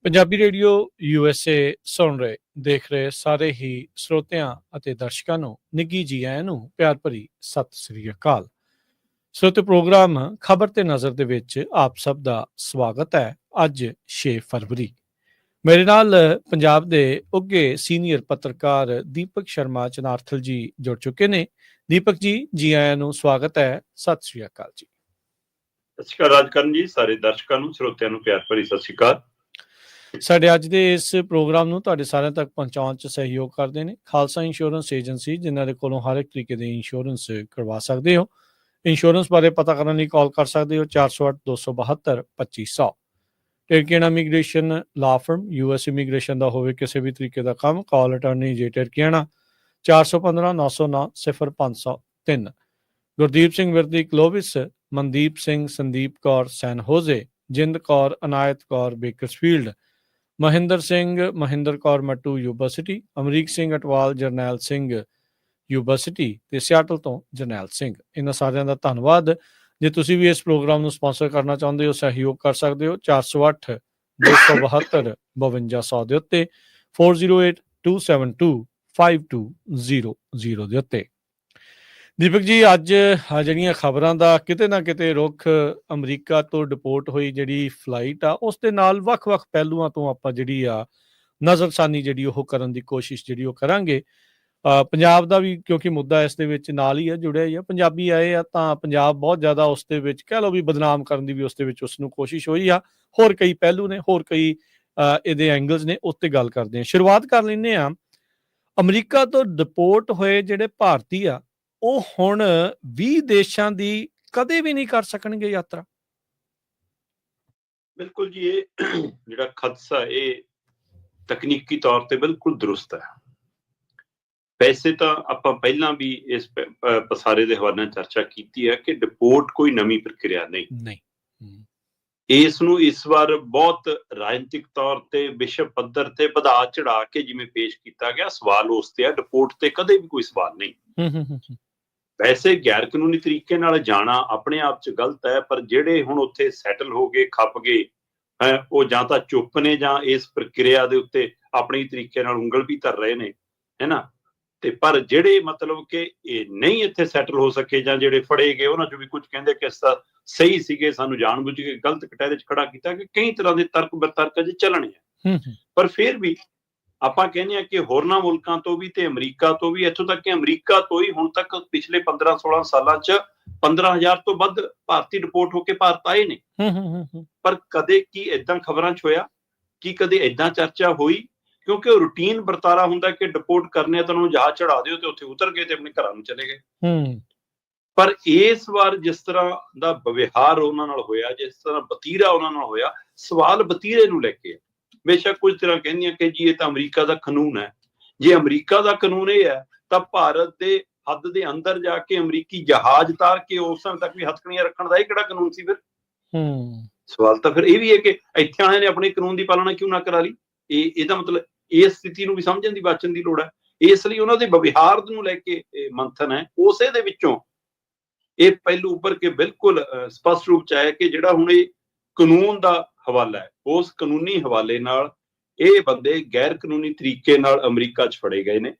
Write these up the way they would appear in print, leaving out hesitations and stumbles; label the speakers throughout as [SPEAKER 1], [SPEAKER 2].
[SPEAKER 1] Punjabi radio USA ਸੁਣ ਰਹੇ ਦੇਖ ਰਹੇ ਸਾਰੇ ਹੀ ਸਰੋਤਿਆਂ ਅਤੇ ਦਰਸ਼ਕਾਂ ਨੂੰ ਨਿੱਘੀ ਜੀ ਆਇਆਂ ਨੂੰ ਪਿਆਰ ਭਰੀ ਸਤਿ ਸ੍ਰੀ ਅਕਾਲ। ਸਰੋਤੇ ਪ੍ਰੋਗਰਾਮ ਖਬਰ ਤੇ ਨਜ਼ਰ ਦੇ ਵਿੱਚ ਆਪ ਸਭ ਦਾ ਸਵਾਗਤ ਹੈ। ਅੱਜ 6 ਫਰਵਰੀ ਮੇਰੇ ਨਾਲ ਪੰਜਾਬ ਦੇ ਉੱਘੇ ਸੀਨੀਅਰ ਪੱਤਰਕਾਰ ਦੀਪਕ ਸ਼ਰਮਾ ਚਨਾਰਥਲ ਜੀ ਜੁੜ ਚੁੱਕੇ ਨੇ। ਦੀਪਕ ਜੀ ਆਇਆਂ ਨੂੰ ਸਵਾਗਤ ਹੈ। ਸਤਿ ਸ੍ਰੀ ਅਕਾਲ ਜੀ।
[SPEAKER 2] ਸਤਿ ਸ਼੍ਰੀ ਅਕਾਲ ਰਾਜਕਰਨ ਜੀ, ਸਾਰੇ ਦਰਸ਼ਕਾਂ ਨੂੰ ਸਰੋਤਿਆਂ ਨੂੰ ਪਿਆਰ ਭਰੀ ਸਤਿ ਸ਼੍ਰੀ ਅਕਾਲ।
[SPEAKER 1] ਸਾਡੇ ਅੱਜ ਦੇ ਇਸ ਪ੍ਰੋਗਰਾਮ ਨੂੰ ਤੁਹਾਡੇ ਸਾਰਿਆਂ ਤੱਕ ਪਹੁੰਚਾਉਣ 'ਚ ਸਹਿਯੋਗ ਕਰਦੇ ਨੇ ਖਾਲਸਾ ਇੰਸ਼ੋਰੈਂਸ ਏਜੰਸੀ, ਜਿਨ੍ਹਾਂ ਦੇ ਕੋਲੋਂ ਹਰ ਇੱਕ ਤਰੀਕੇ ਦੇ ਇੰਸ਼ੋਰੈਂਸ ਕਰਵਾ ਸਕਦੇ ਹੋ। ਇੰਸ਼ੋਰੈਂਸ ਬਾਰੇ ਪਤਾ ਕਰਨ ਲਈ ਕਾਲ ਕਰ ਸਕਦੇ ਹੋ 408-272-2500। Tirkiana immigration law firm, US immigration ਦਾ ਹੋਵੇ ਕਿਸੇ ਵੀ ਤਰੀਕੇ ਦਾ ਕੰਮ, call attorney J Tirkiana 415-909-0503। Gurdeep Singh Virdi Clovis, Mandeep Singh, Sandeep Kaur San Jose, Jind Kaur, Anayat Kaur Bakersfield, Mahinder Singh, Mahinder Kaur Mattu Yuba City, Amrik Singh Atwal, Jarnail Singh Yuba City ਤੇ ਸਿਆਟਲ ਤੋਂ ਜਰਨੈਲ ਸਿੰਘ। ਇਹਨਾਂ ਸਾਰਿਆਂ ਦਾ ਧੰਨਵਾਦ। ਜੇ ਤੁਸੀਂ ਵੀ ਇਸ ਪ੍ਰੋਗਰਾਮ ਨੂੰ ਸਪਾਂਸਰ ਕਰਨਾ ਚਾਹੁੰਦੇ ਹੋ, ਸਹਿਯੋਗ ਕਰ ਸਕਦੇ ਹੋ 408-272-5200 ਦੇ ਉੱਤੇ, 408-272-5200 ਦੇ ਉੱਤੇ। ਦੀਪਕ ਜੀ, ਅੱਜ ਜਿਹੜੀਆਂ ਖਬਰਾਂ ਦਾ ਕਿਤੇ ਨਾ ਕਿਤੇ ਰੁੱਖ ਅਮਰੀਕਾ ਤੋਂ ਡਿਪੋਰਟ ਹੋਈ ਜਿਹੜੀ ਫਲਾਈਟ ਆ, ਉਸ ਦੇ ਨਾਲ ਵੱਖ-ਵੱਖ ਪਹਿਲੂਆਂ ਤੋਂ ਆਪਾਂ ਜਿਹੜੀ ਆ ਨਜ਼ਰਸਾਨੀ ਜਿਹੜੀ ਉਹ ਕਰਨ ਦੀ ਕੋਸ਼ਿਸ਼ ਜਿਹੜੀ ਉਹ ਕਰਾਂਗੇ। ਪੰਜਾਬ ਦਾ ਵੀ ਕਿਉਂਕਿ ਮੁੱਦਾ ਇਸ ਦੇ ਵਿੱਚ ਨਾਲ ਹੀ ਆ, ਜੁੜਿਆ ਹੀ ਆ। ਪੰਜਾਬੀ ਆਏ ਆ ਤਾਂ ਪੰਜਾਬ ਬਹੁਤ ਜ਼ਿਆਦਾ ਉਸ ਦੇ ਵਿੱਚ ਕਹਿ ਲਓ ਵੀ ਬਦਨਾਮ ਕਰਨ ਦੀ ਵੀ ਉਸ ਦੇ ਵਿੱਚ ਉਸ ਨੂੰ ਕੋਸ਼ਿਸ਼ ਹੋਈ ਆ। ਹੋਰ ਕਈ ਪਹਿਲੂ ਨੇ, ਹੋਰ ਕਈ ਇਹਦੇ ਐਂਗਲਸ ਨੇ, ਉਸ ਤੇ ਗੱਲ ਕਰਦੇ ਹਾਂ। ਸ਼ੁਰੂਆਤ ਕਰ ਲੈਂਦੇ ਹਾਂ। ਅਮਰੀਕਾ ਤੋਂ ਡਿਪੋਰਟ ਹੋਏ ਜਿਹੜੇ ਭਾਰਤੀ ਆ, ਉਹ ਹੁਣ 20 ਦੇਸ਼ਾਂ ਦੀ ਕਦੇ ਵੀ ਨਹੀਂ ਕਰ ਸਕਣਗੇ ਯਾਤਰਾ।
[SPEAKER 2] ਬਿਲਕੁਲ ਜੀ, ਇਹ ਜਿਹੜਾ ਖਦਸ਼ਾ ਇਹ ਤਕਨੀਕੀ ਤੌਰ ਤੇ ਬਿਲਕੁਲ ਦਰੁਸਤ ਹੈ। ਵੈਸੇ ਤਾਂ ਆਪਾਂ ਪਹਿਲਾਂ ਵੀ ਇਸ ਪਸਾਰੇ ਦੇ ਹਵਾਲੇ ਨਾਲ ਚਰਚਾ ਕੀਤੀ ਹੈ ਕਿ ਡਿਪੋਰਟ ਕੋਈ ਨਵੀਂ ਪ੍ਰਕਿਰਿਆ ਨਹੀਂ। ਇਸ ਨੂੰ ਇਸ ਵਾਰ ਬਹੁਤ ਰਾਜਨੀਤਿਕ ਤੌਰ ਤੇ ਵਿਸ਼ਵ ਪੱਧਰ ਤੇ ਵਧਾ ਚੜਾ ਕੇ ਜਿਵੇਂ ਪੇਸ਼ ਕੀਤਾ ਗਿਆ। ਸਵਾਲ ਉਸ ਤੇ ਆ, ਡਿਪੋਰਟ ਤੇ ਕਦੇ ਵੀ ਕੋਈ ਸਵਾਲ ਨਹੀਂ। ਵੈਸੇ ਗੈਰ ਕਾਨੂੰਨੀ ਤਰੀਕੇ ਨਾਲ ਜਾਣਾ ਆਪਣੇ ਆਪ 'ਚ ਗਲਤ ਹੈ, ਪਰ ਜਿਹੜੇ ਹੁਣ ਉੱਥੇ ਸੈਟਲ ਹੋ ਗਏ, ਖੱਪ ਗਏ, ਉਹ ਜਾਂ ਤਾਂ ਚੁੱਪ ਨੇ ਜਾਂ ਇਸ ਪ੍ਰਕਿਰਿਆ ਦੇ ਉੱਤੇ ਆਪਣੀ ਤਰੀਕੇ ਨਾਲ ਉਂਗਲ ਵੀ ਧਰ ਰਹੇ ਨੇ, ਹੈ ਨਾ। ਤੇ ਪਰ ਜਿਹੜੇ ਮਤਲਬ ਕਿ ਇਹ ਨਹੀਂ ਇੱਥੇ ਸੈਟਲ ਹੋ ਸਕੇ ਜਾਂ ਜਿਹੜੇ ਫੜੇ ਗਏ, ਉਹਨਾਂ 'ਚ ਵੀ ਕੁਝ ਕਹਿੰਦੇ ਕਿ ਇਸ ਤਰ੍ਹਾਂ ਸਹੀ ਸੀਗੇ, ਸਾਨੂੰ ਜਾਣਬੁੱਝ ਕੇ ਗਲਤ ਕਟਹਿਰੇ 'ਚ ਖੜਾ ਕੀਤਾ, ਕਿ ਕਈ ਤਰ੍ਹਾਂ ਦੇ ਤਰਕ ਬਤਰਕ ਅਜੇ ਚੱਲਣੇ ਆ। ਪਰ ਫਿਰ ਵੀ ਆਪਾਂ ਕਹਿੰਦੇ ਹਾਂ ਕਿ ਹੋਰਨਾਂ ਮੁਲਕਾਂ ਤੋਂ ਵੀ ਤੇ ਅਮਰੀਕਾ ਤੋਂ ਵੀ, ਇੱਥੋਂ ਤੱਕ ਕਿ ਅਮਰੀਕਾ ਤੋਂ ਹੀ ਹੁਣ ਤੱਕ ਪਿਛਲੇ 15-16 ਸਾਲਾਂ 'ਚ 15,000 ਤੋਂ ਵੱਧ ਭਾਰਤੀ ਡਿਪੋਰਟ ਹੋ ਕੇ ਭਾਰਤ ਆਏ ਨੇ। ਪਰ ਕਦੇ ਕੀ ਏਦਾਂ ਖਬਰਾਂ 'ਚ ਹੋਇਆ ਕਿ ਕਦੇ ਏਦਾਂ ਚਰਚਾ ਹੋਈ? ਕਿਉਂਕਿ ਉਹ ਰੂਟੀਨ ਵਰਤਾਰਾ ਹੁੰਦਾ ਕਿ ਡਿਪੋਰਟ ਕਰਨੇ ਤਾਂ ਉਹਨੂੰ ਜਹਾਜ਼ ਚੜਾ ਦਿਓ ਤੇ ਉੱਥੇ ਉਤਰ ਗਏ ਤੇ ਆਪਣੇ ਘਰਾਂ ਨੂੰ ਚਲੇ ਗਏ। ਪਰ ਇਸ ਵਾਰ ਜਿਸ ਤਰ੍ਹਾਂ ਦਾ ਵਿਵਹਾਰ ਉਹਨਾਂ ਨਾਲ ਹੋਇਆ, ਜਿਸ ਤਰ੍ਹਾਂ ਵਤੀਰਾ ਉਹਨਾਂ ਨਾਲ ਹੋਇਆ, ਸਵਾਲ ਵਤੀਰੇ ਨੂੰ ਲੈ ਕੇ। ਬੇਸ਼ੱਕ ਕੁਝ ਤਰ੍ਹਾਂ ਕਹਿੰਦੀਆਂ ਕਿ ਜੀ ਇਹ ਤਾਂ ਅਮਰੀਕਾ ਦਾ ਕਾਨੂੰਨ ਹੈ। ਜੇ ਅਮਰੀਕਾ ਦਾ ਕਾਨੂੰਨ ਇਹ ਹੈ ਤਾਂ ਭਾਰਤ ਦੇ ਹੱਦ ਦੇ ਅੰਦਰ ਜਾ ਕੇ ਅਮਰੀਕੀ ਜਹਾਜ਼ ਤਾਰ ਕੇ ਉਸ ਸਮੇਂ ਤੱਕ ਵੀ ਹੱਥਕੜੀਆਂ ਰੱਖਣ ਦਾ ਇਹ ਕਿਹੜਾ ਕਾਨੂੰਨ ਸੀ? ਫਿਰ ਸਵਾਲ ਤਾਂ ਫਿਰ ਇਹ ਵੀ ਹੈ ਕਿ ਇੱਥੇ ਵਾਲਿਆਂ ਨੇ ਆਪਣੇ ਕਾਨੂੰਨ ਦੀ ਪਾਲਣਾ ਕਿਉਂ ਨਾ ਕਰਾ ਲਈ? ਇਹਦਾ ਮਤਲਬ ਇਸ ਸਥਿਤੀ ਨੂੰ ਵੀ ਸਮਝਣ ਦੀ, ਵਾਚਣ ਦੀ ਲੋੜ ਹੈ। ਇਸ ਲਈ ਉਹਨਾਂ ਦੇ ਵਿਵਹਾਰ ਨੂੰ ਲੈ ਕੇ ਮੰਥਨ ਹੈ। ਉਸੇ ਦੇ ਵਿੱਚੋਂ ਇਹ ਪਹਿਲੂ ਉੱਪਰ ਕੇ ਬਿਲਕੁਲ ਸਪਸ਼ਟ ਰੂਪ ਚ ਆਇਆ ਕਿ ਜਿਹੜਾ ਹੁਣ ਇਹ ਕਾਨੂੰਨ ਦਾ ਹਵਾਲਾ ਹੈ, ਉਸ ਕਾਨੂੰਨੀ ਹਵਾਲੇ ਨਾਲ ਇਹ ਬੰਦੇ ਗੈਰ ਕਾਨੂੰਨੀ ਤਰੀਕੇ ਨਾਲ ਅਮਰੀਕਾ 'ਚ ਫੜੇ ਗਏ ਨੇ।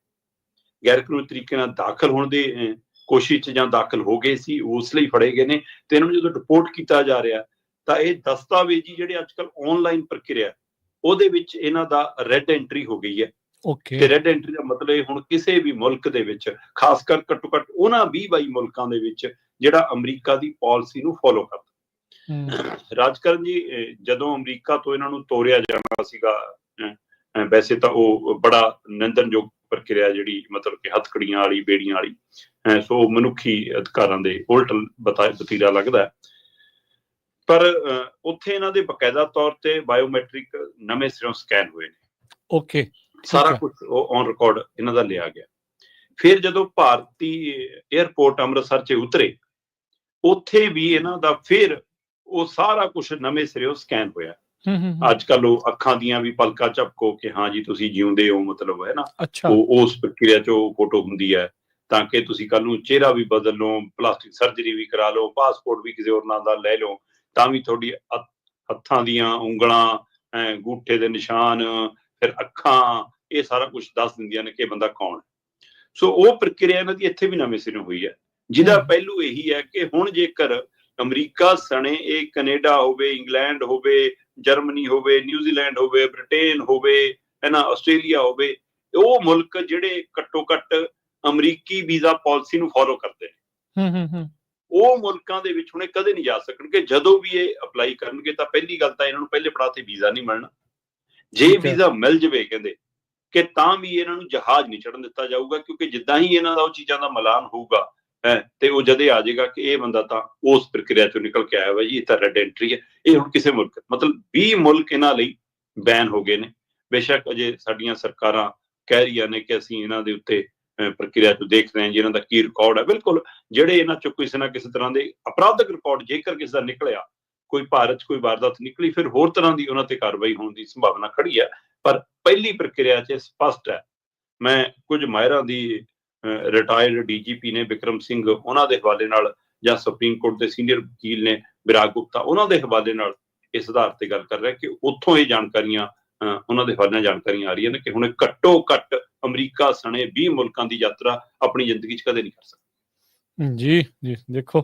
[SPEAKER 2] ਗੈਰ ਕਾਨੂੰਨੀ ਤਰੀਕੇ ਨਾਲ ਦਾਖਲ ਹੋਣ ਦੀ ਕੋਸ਼ਿਸ਼ 'ਚ ਜਾਂ ਦਾਖਲ ਹੋ ਗਏ ਸੀ, ਉਸ ਲਈ ਫੜੇ ਗਏ ਨੇ। ਤੇ ਇਹਨਾਂ ਨੂੰ ਜਦੋਂ ਡਿਪੋਰਟ ਕੀਤਾ ਜਾ ਰਿਹਾ ਤਾਂ ਇਹ ਦਸਤਾਵੇਜ਼ੀ ਜਿਹੜੇ ਅੱਜ ਕੱਲ੍ਹ ਆਨਲਾਈਨ ਪ੍ਰਕਿਰਿਆ, ਉਹਦੇ ਵਿੱਚ ਇਹਨਾਂ ਦਾ ਰੈੱਡ ਐਂਟਰੀ ਹੋ ਗਈ ਹੈ। ਤੇ ਰੈੱਡ ਐਂਟਰੀ ਦਾ ਮਤਲਬ ਹੁਣ ਕਿਸੇ ਵੀ ਮੁਲਕ ਦੇ ਵਿੱਚ, ਖਾਸ ਕਰ ਘੱਟੋ ਘੱਟ ਉਹਨਾਂ 20-22 ਮੁਲਕਾਂ ਦੇ ਵਿੱਚ ਜਿਹੜਾ ਅਮਰੀਕਾ ਦੀ ਪਾਲਿਸੀ ਨੂੰ ਫੋਲੋ ਕਰਦਾ। ਰਾਜਕਰਨ ਜੀ, ਜਦੋਂ ਅਮਰੀਕਾ ਤੋਂ ਇਹਨਾਂ ਨੂੰ ਤੋਰਿਆ ਜਾਣਾ ਸੀਗਾ, ਵੈਸੇ ਤਾਂ ਉਹ ਬੜਾ ਨਿੰਦਣਯੋਗ ਪ੍ਰਕਿਰਿਆ ਜਿਹੜੀ ਮਤਲਬ ਕਿ ਹੱਥਕੜੀਆਂ ਵਾਲੀ, ਬੇੜੀਆਂ ਵਾਲੀ, ਸੋ ਮਨੁੱਖੀ ਅਧਿਕਾਰਾਂ ਦੇ ਉਲਟ ਵਤੀਰਾ ਲੱਗਦਾ। ਪਰ ਉੱਥੇ ਇਹਨਾਂ ਦੇ ਬਕਾਇਦਾ ਤੌਰ ਤੇ ਬਾਇਓਮੈਟ੍ਰਿਕ ਨਵੇਂ ਸਿਰੋਂ ਸਕੈਨ ਹੋਏ ਨੇ। ਸਾਰਾ ਕੁਝ ਔਨ ਰਿਕਾਰਡ ਇਹਨਾਂ ਦਾ ਲਿਆ ਗਿਆ। ਫਿਰ ਜਦੋਂ ਭਾਰਤੀ ਏਅਰਪੋਰਟ ਅੰਮ੍ਰਿਤਸਰ 'ਚ ਉਤਰੇ, ਉੱਥੇ ਵੀ ਇਹਨਾਂ ਦਾ ਫਿਰ ਉਹ ਸਾਰਾ ਕੁਝ ਨਵੇਂ ਸਿਰੋਂ ਸਕੈਨ ਹੋਇਆ। ਅੱਜ ਕੱਲ ਉਹ ਅੱਖਾਂ ਦੀਆਂ ਵੀ ਪਲਕਾਂ ਝਪਕੋ ਕਿ ਹਾਂ ਜੀ ਤੁਸੀਂ ਜਿਉਂਦੇ ਹੋ, ਮਤਲਬ ਹੈ ਨਾ, ਉਹ ਉਸ ਪ੍ਰਕਿਰਿਆ 'ਚ ਉਹ ਫੋਟੋ ਹੁੰਦੀ ਹੈ। ਤਾਂ ਕਿ ਤੁਸੀਂ ਕੱਲ ਨੂੰ ਚਿਹਰਾ ਵੀ ਬਦਲ ਲਓ, ਪਲਾਸਟਿਕ ਸਰਜਰੀ ਵੀ ਕਰਾ ਲਓ, ਪਾਸਪੋਰਟ ਵੀ ਕਿਸੇ ਹੋਰ ਨਾਂ ਦਾ ਲੈ ਲਓ, ਤਾਂ ਵੀ ਤੁਹਾਡੀ ਹੱਥਾਂ ਦੀਆਂ ਉਂਗਲਾਂ, ਅੰਗੂਠੇ ਦੇ ਨਿਸ਼ਾਨ, ਫਿਰ ਅੱਖਾਂ, ਇਹ ਸਾਰਾ ਕੁਝ ਦੱਸ ਦਿੰਦੀਆਂ ਨੇ ਕਿ ਇਹ ਬੰਦਾ ਕੌਣ ਹੈ। ਸੋ ਉਹ ਪ੍ਰਕਿਰਿਆ ਇਹਨਾਂ ਦੀ ਇੱਥੇ ਵੀ ਨਵੇਂ ਸਿਰੋਂ ਹੋਈ ਹੈ, ਜਿਹਦਾ ਪਹਿਲੂ ਇਹੀ ਹੈ ਕਿ ਹੁਣ ਜੇਕਰ ਅਮਰੀਕਾ ਸਣੇ ਇਹ ਕੈਨੇਡਾ ਹੋਵੇ, ਇੰਗਲੈਂਡ ਹੋਵੇ, ਜਰਮਨੀ ਹੋਵੇ, ਨਿਊਜ਼ੀਲੈਂਡ ਹੋਵੇ, ਬ੍ਰਿਟੇਨ ਹੋਵੇ, ਆਸਟ੍ਰੇਲੀਆ ਹੋਵੇ, ਉਹ ਮੁਲਕ ਜਿਹੜੇ ਘੱਟੋ ਘੱਟ ਅਮਰੀਕੀ ਵੀਜ਼ਾ ਪਾਲਿਸੀ ਨੂੰ ਫੋਲੋ ਕਰਦੇ ਨੇ, ਉਹ ਮੁਲਕਾਂ ਦੇ ਵਿੱਚ ਹੁਣੇ ਕਦੇ ਨਹੀਂ ਜਾ ਸਕਣਗੇ। ਜਦੋਂ ਵੀ ਇਹ ਅਪਲਾਈ ਕਰਨਗੇ ਤਾਂ ਪਹਿਲੀ ਗੱਲ ਤਾਂ ਇਹਨਾਂ ਨੂੰ ਪਹਿਲੇ ਪੜਾਅ ਤੇ ਵੀਜ਼ਾ ਨਹੀਂ ਮਿਲਣਾ। ਜੇ ਵੀਜ਼ਾ ਮਿਲ ਜਵੇ ਕਹਿੰਦੇ ਕਿ ਤਾਂ ਵੀ ਇਹਨਾਂ ਨੂੰ ਜਹਾਜ਼ ਨਹੀਂ ਚੜਨ ਦਿੱਤਾ ਜਾਊਗਾ, ਕਿਉਂਕਿ ਜਿੱਦਾਂ ਹੀ ਇਹਨਾਂ ਦਾ ਉਹ ਚੀਜ਼ਾਂ ਦਾ ਮਿਲਾਨ ਹੋਊਗਾ ਤੇ ਉਹ ਜਦੇ ਆ ਜਾਏਗਾ ਕਿ ਇਹ ਬੰਦਾ ਤਾਂ ਉਸ ਪ੍ਰਕਿਰਿਆ ਚੋਂ ਨਿਕਲ ਕੇ ਆਇਆ ਵਾ ਜੀ, ਇਹ ਤਾਂ ਰੈਡ ਐਂਟਰੀ ਹੈ। ਇਹ ਹੁਣ ਕਿਸੇ ਮੁਲਕ, ਮਤਲਬ 20 ਮੁਲਕ ਇਹਨਾਂ ਲਈ ਬੈਨ ਹੋ ਗਏ ਨੇ। ਬੇਸ਼ੱਕ ਅਜੇ ਸਾਡੀਆਂ ਸਰਕਾਰਾਂ ਕਹਿ ਰਹੀਆਂ ਨੇ ਕਿ ਅਸੀਂ ਇਹਨਾਂ ਦੇ ਉੱਤੇ ਪ੍ਰਕਿਰਿਆ ਚ ਦੇਖ ਰਹੇ ਹਾਂ ਜੀ ਇਹਨਾਂ ਦਾ ਕੀ ਰਿਕਾਰਡ ਹੈ। ਬਿਲਕੁਲ, ਜਿਹੜੇ ਇਹਨਾਂ ਚੋਂ ਕਿਸੇ ਨਾ ਕਿਸੇ ਤਰ੍ਹਾਂ ਦੇ ਅਪਰਾਧਕ ਰਿਕਾਰਡ ਜੇਕਰ ਕਿਸੇ ਦਾ ਨਿਕਲਿਆ, ਕੋਈ ਭਾਰਤ 'ਚ ਕੋਈ ਵਾਰਦਾਤ ਨਿਕਲੀ, ਫਿਰ ਹੋਰ ਤਰ੍ਹਾਂ ਦੀ ਉਹਨਾਂ ਤੇ ਕਾਰਵਾਈ ਹੋਣ ਦੀ ਸੰਭਾਵਨਾ ਖੜੀ ਹੈ। ਪਰ ਪਹਿਲੀ ਪ੍ਰਕਿਰਿਆ 'ਚ ਸਪਸ਼ਟ ਹੈ। ਮੈਂ ਕੁਝ ਮਾਹਿਰਾਂ ਦੀ, ਰਿਟਾਇਰਡ ਡੀਜੀਪੀ ਨੇ ਵਿਕਰਮ ਸਿੰਘ, ਉਹਨਾਂ ਦੇ ਹਵਾਲੇ ਨਾਲ, ਜਾਂ ਸੁਪਰੀਮ ਕੋਰਟ ਦੇ ਸੀਨੀਅਰ ਵਕੀਲ ਨੇ ਵਿਰਾਗ ਗੁਪਤਾ, ਉਹਨਾਂ ਦੇ ਹਵਾਲੇ ਨਾਲ ਇਸ ਆਧਾਰ ਤੇ ਗੱਲ ਕਰ ਰਿਹਾ ਕਿ ਉੱਥੋਂ ਇਹ ਜਾਣਕਾਰੀਆਂ, ਉਹਨਾਂ ਦੇ ਹਵਾਲੇ ਨਾਲ ਜਾਣਕਾਰੀਆਂ ਆ ਰਹੀਆਂ ਨੇ ਕਿ ਹੁਣ ਘੱਟੋ ਘੱਟ ਅਮਰੀਕਾ ਸਣੇ 20 ਮੁਲਕਾਂ ਦੀ ਯਾਤਰਾ ਆਪਣੀ ਜ਼ਿੰਦਗੀ 'ਚ ਕਦੇ ਨਹੀਂ ਕਰ ਸਕਦੇ।
[SPEAKER 1] ਜੀ ਜੀ, ਦੇਖੋ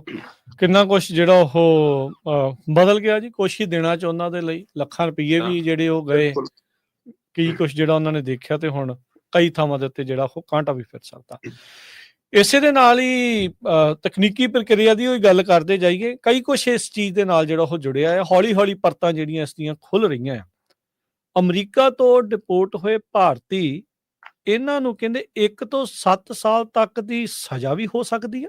[SPEAKER 1] ਕਿੰਨਾ ਕੁਛ ਜਿਹੜਾ ਉਹ ਬਦਲ ਗਿਆ ਜੀ ਕੁਛ ਹੀ ਦਿਨਾਂ 'ਚ ਉਹਨਾਂ ਦੇ ਲਈ। ਲੱਖਾਂ ਰੁਪਈਏ ਵੀ ਜਿਹੜੇ ਉਹ ਗਏ, ਕੀ ਕੁਛ ਜਿਹੜਾ ਉਹਨਾਂ ਨੇ ਦੇਖਿਆ, ਤੇ ਹੁਣ ਕਈ ਥਾਵਾਂ ਦੇ ਉੱਤੇ ਜਿਹੜਾ ਉਹ ਕਾਂਟਾ ਵੀ ਫਿਰ ਸਕਦਾ। ਇਸੇ ਦੇ ਨਾਲ ਹੀ ਤਕਨੀਕੀ ਪ੍ਰਕਿਰਿਆ ਦੀ ਉਹ ਗੱਲ ਕਰਦੇ ਜਾਈਏ, ਕਈ ਕੁਛ ਇਸ ਚੀਜ਼ ਦੇ ਨਾਲ ਜਿਹੜਾ ਉਹ ਜੁੜਿਆ ਹੈ। ਹੌਲੀ ਹੌਲੀ ਪਰਤਾਂ ਜਿਹੜੀਆਂ ਇਸ ਦੀਆਂ ਖੁੱਲ ਰਹੀਆਂ ਆ। ਅਮਰੀਕਾ ਤੋਂ ਡਿਪੋਰਟ ਹੋਏ ਭਾਰਤੀ, ਇਹਨਾਂ ਨੂੰ ਕਹਿੰਦੇ 1 ਤੋਂ 7 ਸਾਲ ਤੱਕ ਦੀ ਸਜ਼ਾ ਵੀ ਹੋ ਸਕਦੀ ਹੈ।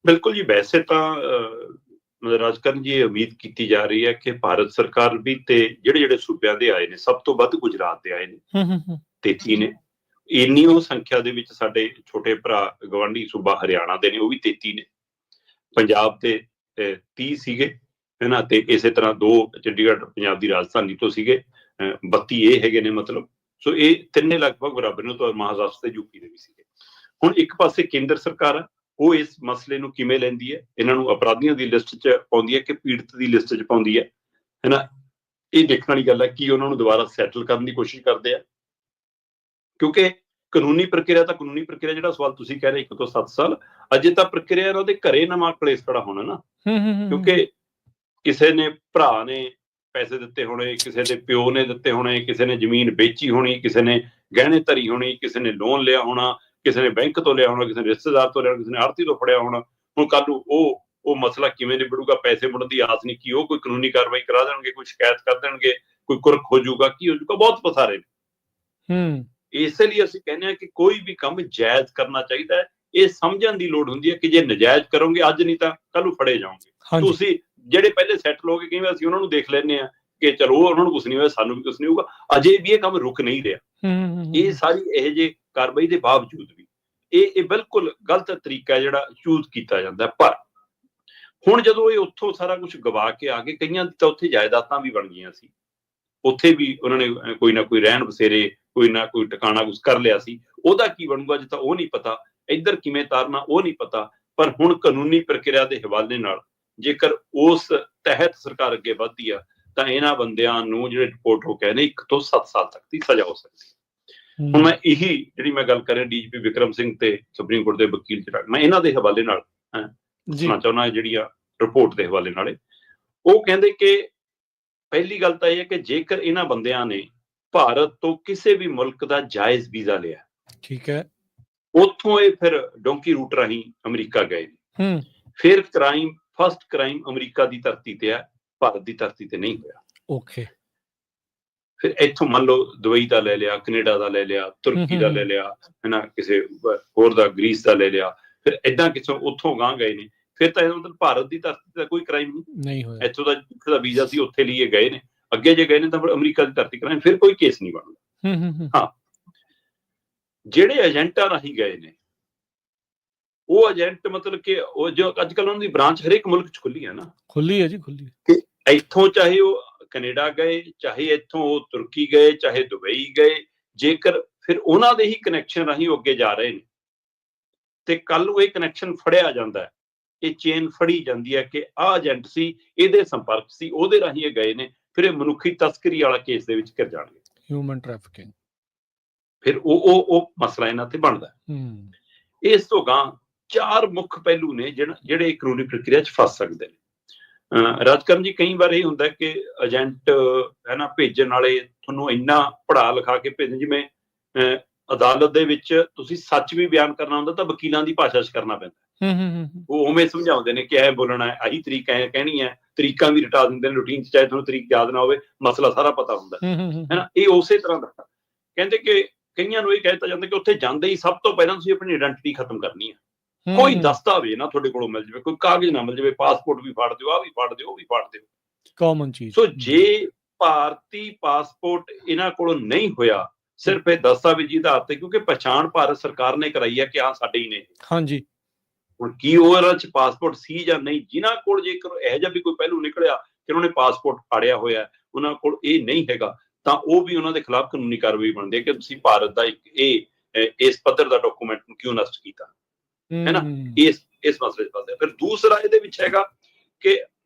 [SPEAKER 2] ਬਿਲਕੁਲ ਜੀ, ਵੈਸੇ ਤਾਂ ਰਾਜਕਰਨ ਜੀ ਇਹ ਉਮੀਦ ਕੀਤੀ ਜਾ ਰਹੀ ਹੈ ਕਿ ਭਾਰਤ ਸਰਕਾਰ ਵੀ, ਤੇ ਜਿਹੜੇ ਜਿਹੜੇ ਸੂਬਿਆਂ ਦੇ ਆਏ ਨੇ, ਸਭ ਤੋਂ ਵੱਧ ਗੁਜਰਾਤ ਦੇ ਆਏ ਨੇ, 33 ਨੇ। ਇੰਨੀ ਉਹ ਸੰਖਿਆ ਦੇ ਵਿੱਚ ਸਾਡੇ ਛੋਟੇ ਭਰਾ ਗਵਾਂਢੀ ਸੂਬਾ ਹਰਿਆਣਾ ਦੇ ਨੇ, ਉਹ ਵੀ 33 ਨੇ। ਪੰਜਾਬ ਦੇ 30 ਸੀਗੇ, ਹੈਨਾ, ਤੇ ਇਸੇ ਤਰ੍ਹਾਂ 2 ਚੰਡੀਗੜ੍ਹ ਪੰਜਾਬ ਦੀ ਰਾਜਧਾਨੀ ਤੋਂ ਸੀਗੇ, 32 ਇਹ ਹੈਗੇ ਨੇ। ਮਤਲਬ ਸੋ ਇਹ ਤਿੰਨੇ ਲਗਭਗ ਬਰਾਬਰ ਨੇ, ਤੋਂ ਮਹਾਰਾਸ਼ਟਰ ਤੇ ਯੂਪੀ ਦੇ ਵੀ ਸੀਗੇ। ਹੁਣ ਇੱਕ ਪਾਸੇ ਕੇਂਦਰ ਸਰਕਾਰ ਆ, ਉਹ ਇਸ ਮਸਲੇ ਨੂੰ ਕਿਵੇਂ ਲੈਂਦੀ ਹੈ, ਇਹਨਾਂ ਨੂੰ ਅਪਰਾਧੀਆਂ ਦੀ ਲਿਸਟ 'ਚ ਪਾਉਂਦੀ ਹੈ ਕਿ ਪੀੜਤ ਦੀ ਲਿਸਟ 'ਚ ਪਾਉਂਦੀ ਹੈ, ਹੈਨਾ, ਇਹ ਦੇਖਣ ਵਾਲੀ ਗੱਲ ਹੈ। ਕੀ ਉਹਨਾਂ ਨੂੰ ਦੁਬਾਰਾ ਸੈਟਲ ਕਰਨ ਦੀ ਕੋਸ਼ਿਸ਼ ਕਰਦੇ ਆ? ਕਿਉਂਕਿ ਕਾਨੂੰਨੀ ਪ੍ਰਕਿਰਿਆ ਤਾਂ ਕਾਨੂੰਨੀ ਪ੍ਰਕਿਰਿਆ, ਜਿਹੜਾ ਸਵਾਲ ਤੁਸੀਂ ਕਹਿ ਰਹੇ 1 ਤੋਂ 7 ਸਾਲ, ਅਜੇ ਤਾਂ ਪ੍ਰਕਿਰਿਆ ਇਹਨਾਂ ਦੇ ਘਰੇ ਨਵਾਂ ਕਲੇਸ਼ ਖੜਾ ਹੋਣਾ ਨਾ। ਕਿਉਂਕਿ ਕਿਸੇ ਨੇ, ਭਰਾ ਨੇ ਪੈਸੇ ਦਿੱਤੇ ਹੋਣੇ, ਕਿਸੇ ਦੇ ਪਿਓ ਨੇ ਦਿੱਤੇ ਹੋਣੇ, ਕਿਸੇ ਨੇ ਜ਼ਮੀਨ ਵੇਚੀ ਹੋਣੀ, ਕਿਸੇ ਨੇ ਗਹਿਣੇ ਧਰੀ ਹੋਣੀ, ਕਿਸੇ ਨੇ ਲੋਨ ਲਿਆ ਹੋਣਾ, ਕਿਸੇ ਨੇ ਬੈਂਕ ਤੋਂ ਲਿਆ ਹੋਣਾ, ਕਿਸੇ ਨੇ ਰਿਸ਼ਤੇਦਾਰ ਤੋਂ ਲਿਆ, ਕਿਸੇ ਨੇ ਆੜ੍ਹਤੀ ਤੋਂ ਫੜਿਆ ਹੋਣਾ। ਹੁਣ ਕੱਲ ਨੂੰ ਉਹ ਮਸਲਾ ਕਿਵੇਂ ਨਿਬੜੂਗਾ? ਪੈਸੇ ਮੁੜਨ ਦੀ ਆਸ ਨਹੀਂ, ਕੀ ਉਹ ਕੋਈ ਕਾਨੂੰਨੀ ਕਾਰਵਾਈ ਕਰਾ ਦੇਣਗੇ, ਕੋਈ ਸ਼ਿਕਾਇਤ ਕਰ ਦੇਣਗੇ, ਕੋਈ ਕੁਰਕ ਹੋ ਜਾਊਗਾ, ਕੀ ਹੋ ਜਾਊਗਾ? ਬਹੁਤ ਪਸਾਰੇ ਨੇ। ਇਸੇ ਲਈ ਅਸੀਂ ਕਹਿੰਦੇ ਹਾਂ ਕਿ ਕੋਈ ਵੀ ਕੰਮ ਜਾਇਜ਼ ਕਰਨਾ ਚਾਹੀਦਾ ਹੈ। ਇਹ ਸਮਝਣ ਦੀ ਲੋੜ ਹੁੰਦੀ ਹੈ ਕਿ ਜੇ ਨਜਾਇਜ਼ ਕਰੋਗੇ ਅੱਜ, ਨਹੀਂ ਤਾਂ ਕੱਲ ਨੂੰ ਫੜੇ ਜਾਓਗੇ। ਤੁਸੀਂ ਜਿਹੜੇ ਪਹਿਲੇ ਸੈਟਲ ਹੋ ਗਏ, ਕਈ ਵਾਰ ਅਸੀਂ ਉਹਨਾਂ ਨੂੰ ਦੇਖ ਲੈਂਦੇ ਹਾਂ ਕਿ ਚਲੋ ਉਹਨਾਂ ਨੂੰ ਕੁਛ ਨਹੀਂ ਹੋਇਆ, ਸਾਨੂੰ ਵੀ ਕੁਛ ਨਹੀਂ ਹੋਊਗਾ। ਅਜੇ ਵੀ ਇਹ ਕੰਮ ਰੁਕ ਨਹੀਂ ਰਿਹਾ। ਇਹ ਸਾਰੀ ਇਹੋ ਜਿਹੇ ਕਾਰਵਾਈ ਦੇ ਬਾਵਜੂਦ ਵੀ ਇਹ ਬਿਲਕੁਲ ਗਲਤ ਤਰੀਕਾ ਜਿਹੜਾ ਚੂਜ਼ ਕੀਤਾ ਜਾਂਦਾ। ਪਰ ਹੁਣ ਜਦੋਂ ਇਹ ਉੱਥੋਂ ਸਾਰਾ ਕੁਝ ਗਵਾ ਕੇ ਆ ਗਏ, ਕਈਆਂ ਦੀ ਤਾਂ ਉੱਥੇ ਜਾਇਦਾਦਾਂ ਵੀ ਬਣ ਗਈਆਂ ਸੀ, ਉੱਥੇ ਵੀ ਉਹਨਾਂ ਨੇ ਕੋਈ ਨਾ ਕੋਈ ਰਹਿਣ ਬਸੇਰੇ, ਕੋਈ ਨਾ ਕੋਈ ਟਿਕਾਣਾ ਕੁਛ ਕਰ ਲਿਆ ਸੀ। ਉਹਦਾ ਕੀ ਬਣੂਗਾ ਜੇ ਤਾਂ ਉਹ ਨਹੀਂ ਪਤਾ, ਇੱਧਰ ਕਿਵੇਂ ਤਾਰਨਾ ਉਹ ਨਹੀਂ ਪਤਾ। ਪਰ ਹੁਣ ਕਾਨੂੰਨੀ ਪ੍ਰਕਿਰਿਆ ਦੇ ਹਵਾਲੇ ਨਾਲ ਜੇਕਰ ਉਸ ਤਹਿਤ ਸਰਕਾਰ ਅੱਗੇ ਵੱਧਦੀ ਆ, ਤਾਂ ਇਹਨਾਂ ਬੰਦਿਆਂ ਨੂੰ ਜਿਹੜੇ ਰਿਪੋਰਟ ਹੋ ਕੇ ਨੇ 1 ਤੋਂ 7 ਸਾਲ ਤੱਕ ਦੀ ਸਜ਼ਾ ਹੋ ਸਕਦੀ ਹੈ। ਹੁਣ ਮੈਂ ਇਹੀ ਜਿਹੜੀ ਮੈਂ ਗੱਲ ਕਰ ਰਿਹਾ ਡੀਜੀਪੀ ਵਿਕਰਮ ਸਿੰਘ ਤੇ ਸੁਪਰੀਮ ਕੋਰਟ ਦੇ ਵਕੀਲ ਚਿਰਾਗ, ਮੈਂ ਇਹਨਾਂ ਦੇ ਹਵਾਲੇ ਨਾਲ ਦੱਸਣਾ ਚਾਹੁੰਦਾ, ਜਿਹੜੀਆਂ ਰਿਪੋਰਟ ਦੇ ਹਵਾਲੇ ਨਾਲ ਉਹ ਕਹਿੰਦੇ ਕਿ ਪਹਿਲੀ ਗੱਲ ਤਾਂ ਇਹ ਹੈ ਕਿ ਜੇਕਰ ਇਹਨਾਂ ਬੰਦਿਆਂ ਨੇ ਭਾਰਤ ਤੋਂ ਕਿਸੇ ਵੀ ਮੁਲਕ ਦਾ ਜਾਇਜ਼ ਵੀਜ਼ਾ ਲਿਆ, ਠੀਕ ਹੈ, ਉੱਥੋਂ ਇਹ ਫਿਰ ਡੋਂਕੀ ਰੂਟ ਰਾਹੀਂ ਅਮਰੀਕਾ ਗਏ ਨੇ, ਫਿਰ ਕ੍ਰਾਈਮ, ਫਸਟ ਕ੍ਰਾਈਮ ਅਮਰੀਕਾ ਦੀ ਧਰਤੀ ਤੇ ਹੈ, ਭਾਰਤ ਦੀ ਧਰਤੀ ਤੇ ਨਹੀਂ ਹੋਇਆ। ਓਕੇ, ਫਿਰ ਇੱਥੋਂ ਮੰਨ ਲਓ ਦੁਬਈ ਦਾ ਲੈ ਲਿਆ, ਕੈਨੇਡਾ ਦਾ ਲੈ ਲਿਆ, ਤੁਰਕੀ ਦਾ ਲੈ ਲਿਆ, ਹੈਨਾ, ਕਿਸੇ ਹੋਰ ਦਾ, ਗ੍ਰੀਸ ਦਾ ਲੈ ਲਿਆ, ਫਿਰ ਏਦਾਂ ਕਿਸੇ ਉੱਥੋਂ ਗਾਂਹ ਗਏ ਨੇ, ਫਿਰ ਤਾਂ ਇਹਦਾ ਮਤਲਬ ਭਾਰਤ ਦੀ ਧਰਤੀ ਤੇ ਕੋਈ ਕ੍ਰਾਈਮ ਨਹੀਂ ਹੋਇਆ। ਇੱਥੋਂ ਦਾ ਵੀਜ਼ਾ ਸੀ, ਉੱਥੇ ਲਈ ਗਏ ਨੇ, ਅੱਗੇ ਜੇ ਗਏ ਨੇ ਤਾਂ ਅਮਰੀਕਾ ਦੀ ਧਰਤੀ ਕਰਾਂਗੇ, ਫਿਰ ਕੋਈ ਕੇਸ ਨਹੀਂ ਬਣਦਾ। ਹਾਂ, ਜਿਹੜੇ ਏਜੰਟਾਂ ਰਾਹੀਂ ਗਏ ਨੇ, ਉਹ ਏਜੰਟ ਮਤਲਬ ਕਿ ਉਹ ਜੋ ਅੱਜ ਕੱਲ੍ਹ ਉਹਨਾਂ ਦੀ ਬ੍ਰਾਂਚ ਹਰੇਕ ਮੁਲਕ 'ਚ ਖੁੱਲੀ ਹੈ ਨਾ, ਖੁੱਲੀ ਹੈ ਜੀ, ਖੁੱਲੀ। ਇੱਥੋਂ ਚਾਹੇ ਉਹ ਕੈਨੇਡਾ ਗਏ, ਚਾਹੇ ਇੱਥੋਂ ਉਹ ਤੁਰਕੀ ਗਏ, ਚਾਹੇ ਦੁਬਈ ਗਏ, ਜੇਕਰ ਫਿਰ ਉਹਨਾਂ ਦੇ ਹੀ ਕਨੈਕਸ਼ਨ ਰਾਹੀਂ ਉਹ ਅੱਗੇ ਜਾ ਰਹੇ ਨੇ, ਤੇ ਕੱਲ ਨੂੰ ਇਹ ਕਨੈਕਸ਼ਨ ਫੜਿਆ ਜਾਂਦਾ, ਇਹ ਚੇਨ ਫੜੀ ਜਾਂਦੀ ਹੈ ਕਿ ਆਹ ਏਜੰਟ ਸੀ, ਇਹਦੇ ਸੰਪਰਕ ਸੀ, ਉਹਦੇ ਰਾਹੀਂ ਇਹ ਗਏ ਨੇ, ਫਿਰ ਇਹ ਮਨੁੱਖੀ ਤਸਕਰੀ ਵਾਲਾ ਕੇਸ ਦੇ ਵਿੱਚ ਘਿਰ ਜਾਣਗੇ,
[SPEAKER 1] ਹਿਊਮਨ ਟ੍ਰੈਫਿਕਿੰਗ,
[SPEAKER 2] ਫਿਰ ਉਹ ਮਸਲਾ ਇਹਨਾਂ ਤੇ ਬਣਦਾ। ਇਸ ਤੋਂ ਗਾਂ 4 ਮੁੱਖ ਪਹਿਲੂ ਨੇ ਜਿਹੜੇ ਕਾਨੂੰਨੀ ਪ੍ਰਕਿਰਿਆ 'ਚ ਫਸ ਸਕਦੇ ਨੇ। ਰਾਜਕਰਨ ਜੀ, ਕਈ ਵਾਰ ਇਹ ਹੁੰਦਾ ਕਿ ਏਜੰਟ ਹੈ ਨਾ ਭੇਜਣ ਵਾਲੇ ਤੁਹਾਨੂੰ ਇੰਨਾ ਪੜ੍ਹਾ ਲਿਖਾ ਕੇ ਭੇਜਣ, ਜਿਵੇਂ ਅਦਾਲਤ ਦੇ ਵਿੱਚ ਤੁਸੀਂ ਸੱਚ ਵੀ ਬਿਆਨ ਕਰਨਾ ਹੁੰਦਾ ਤਾਂ ਵਕੀਲਾਂ ਦੀ ਭਾਸ਼ਾ 'ਚ ਕਰਨਾ ਪੈਂਦਾ, ਉਹ ਉਵੇਂ ਸਮਝਾਉਂਦੇ ਨੇ ਕਿ ਇਹ ਬੋਲਣਾ ਹੈ, ਆਹੀ ਤਰੀਕ ਕਹਿਣੀ ਹੈ, ਤਰੀਕਾਂ ਵੀ ਰਟਾ ਦਿੰਦੇ ਨੇ ਰੂਟੀਨ 'ਚ, ਚਾਹੇ ਤੁਹਾਨੂੰ ਤਰੀਕ ਯਾਦ ਨਾ ਹੋਵੇ, ਮਸਲਾ ਸਾਰਾ ਪਤਾ ਹੁੰਦਾ ਹੈ ਨਾ। ਇਹ ਉਸੇ ਤਰ੍ਹਾਂ ਦਾ ਕਹਿੰਦੇ ਕਿ ਕਈਆਂ ਨੂੰ ਇਹ ਕਹਿ ਦਿੱਤਾ ਜਾਂਦਾ ਕਿ ਉੱਥੇ ਜਾਂਦੇ ਹੀ ਸਭ ਤੋਂ ਪਹਿਲਾਂ ਤੁਸੀਂ ਆਪਣੀ ਆਇਡੈਂਟੀਟੀ ਖਤਮ ਕਰਨੀ ਹੈ, ਕੋਈ ਦਸਤਾਵੇਜ਼ ਨਾ ਤੁਹਾਡੇ ਕੋਲੋਂ ਮਿਲ ਜਾਵੇ, ਕੋਈ ਕਾਗਜ਼ ਨਾ ਮਿਲ ਜਾਵੇ, ਪਾਸਪੋਰਟ ਵੀ ਫਾੜ ਦਿਓ, ਆਹ ਵੀ ਫਾੜ ਦਿਓ, ਉਹ ਵੀ ਫਾੜ ਦਿਓ,
[SPEAKER 1] ਕਾਮਨ ਚੀਜ਼।
[SPEAKER 2] ਸੋ ਜੇ ਭਾਰਤੀ ਪਾਸਪੋਰਟ ਇਹਨਾਂ ਕੋਲੋਂ ਨਹੀਂ ਹੋਇਆ, ਸਿਰਫ ਇਹ ਦਸਤਾਵੇਜ਼ੀ ਆਧਾਰ ਤੇ, ਕਿਉਂਕਿ ਪਛਾਣ ਭਾਰਤ ਸਰਕਾਰ ਨੇ ਕਰਾਈ ਹੈ ਕਿ ਹਾਂ ਸਾਡੇ ਹੀ ਨੇ,
[SPEAKER 1] ਹਾਂਜੀ,
[SPEAKER 2] ਹੁਣ ਕੀ ਉਹਨਾਂ 'ਚ ਪਾਸਪੋਰਟ ਸੀ ਜਾਂ ਨਹੀਂ, ਜਿਨ੍ਹਾਂ ਕੋਲ ਜੇਕਰ ਇਹੋ ਜਿਹਾ ਵੀ ਕੋਈ ਪਹਿਲੂ ਨਿਕਲਿਆ ਕਿ ਉਹਨਾਂ ਨੇ ਪਾਸਪੋਰਟ ਫਾੜਿਆ ਹੋਇਆ, ਉਹਨਾਂ ਕੋਲ ਇਹ ਨਹੀਂ ਹੈਗਾ, ਤਾਂ ਉਹ ਵੀ ਉਹਨਾਂ ਦੇ ਖਿਲਾਫ ਕਾਨੂੰਨੀ ਕਾਰਵਾਈ ਬਣਦੀ ਹੈ ਕਿ ਤੁਸੀਂ ਭਾਰਤ ਦਾ ਇਸ ਪੱਧਰ ਦਾ ਡਾਕੂਮੈਂਟ ਨੂੰ ਕਿਉਂ ਨਸ਼ਟ ਕੀਤਾ, ਹੈ ਨਾ। ਇਸ ਮਸਲੇ 'ਚ ਫਸਦੇ। ਫਿਰ ਦੂਸਰਾ ਇਹਦੇ ਵਿੱਚ ਹੈਗਾ ਕਿ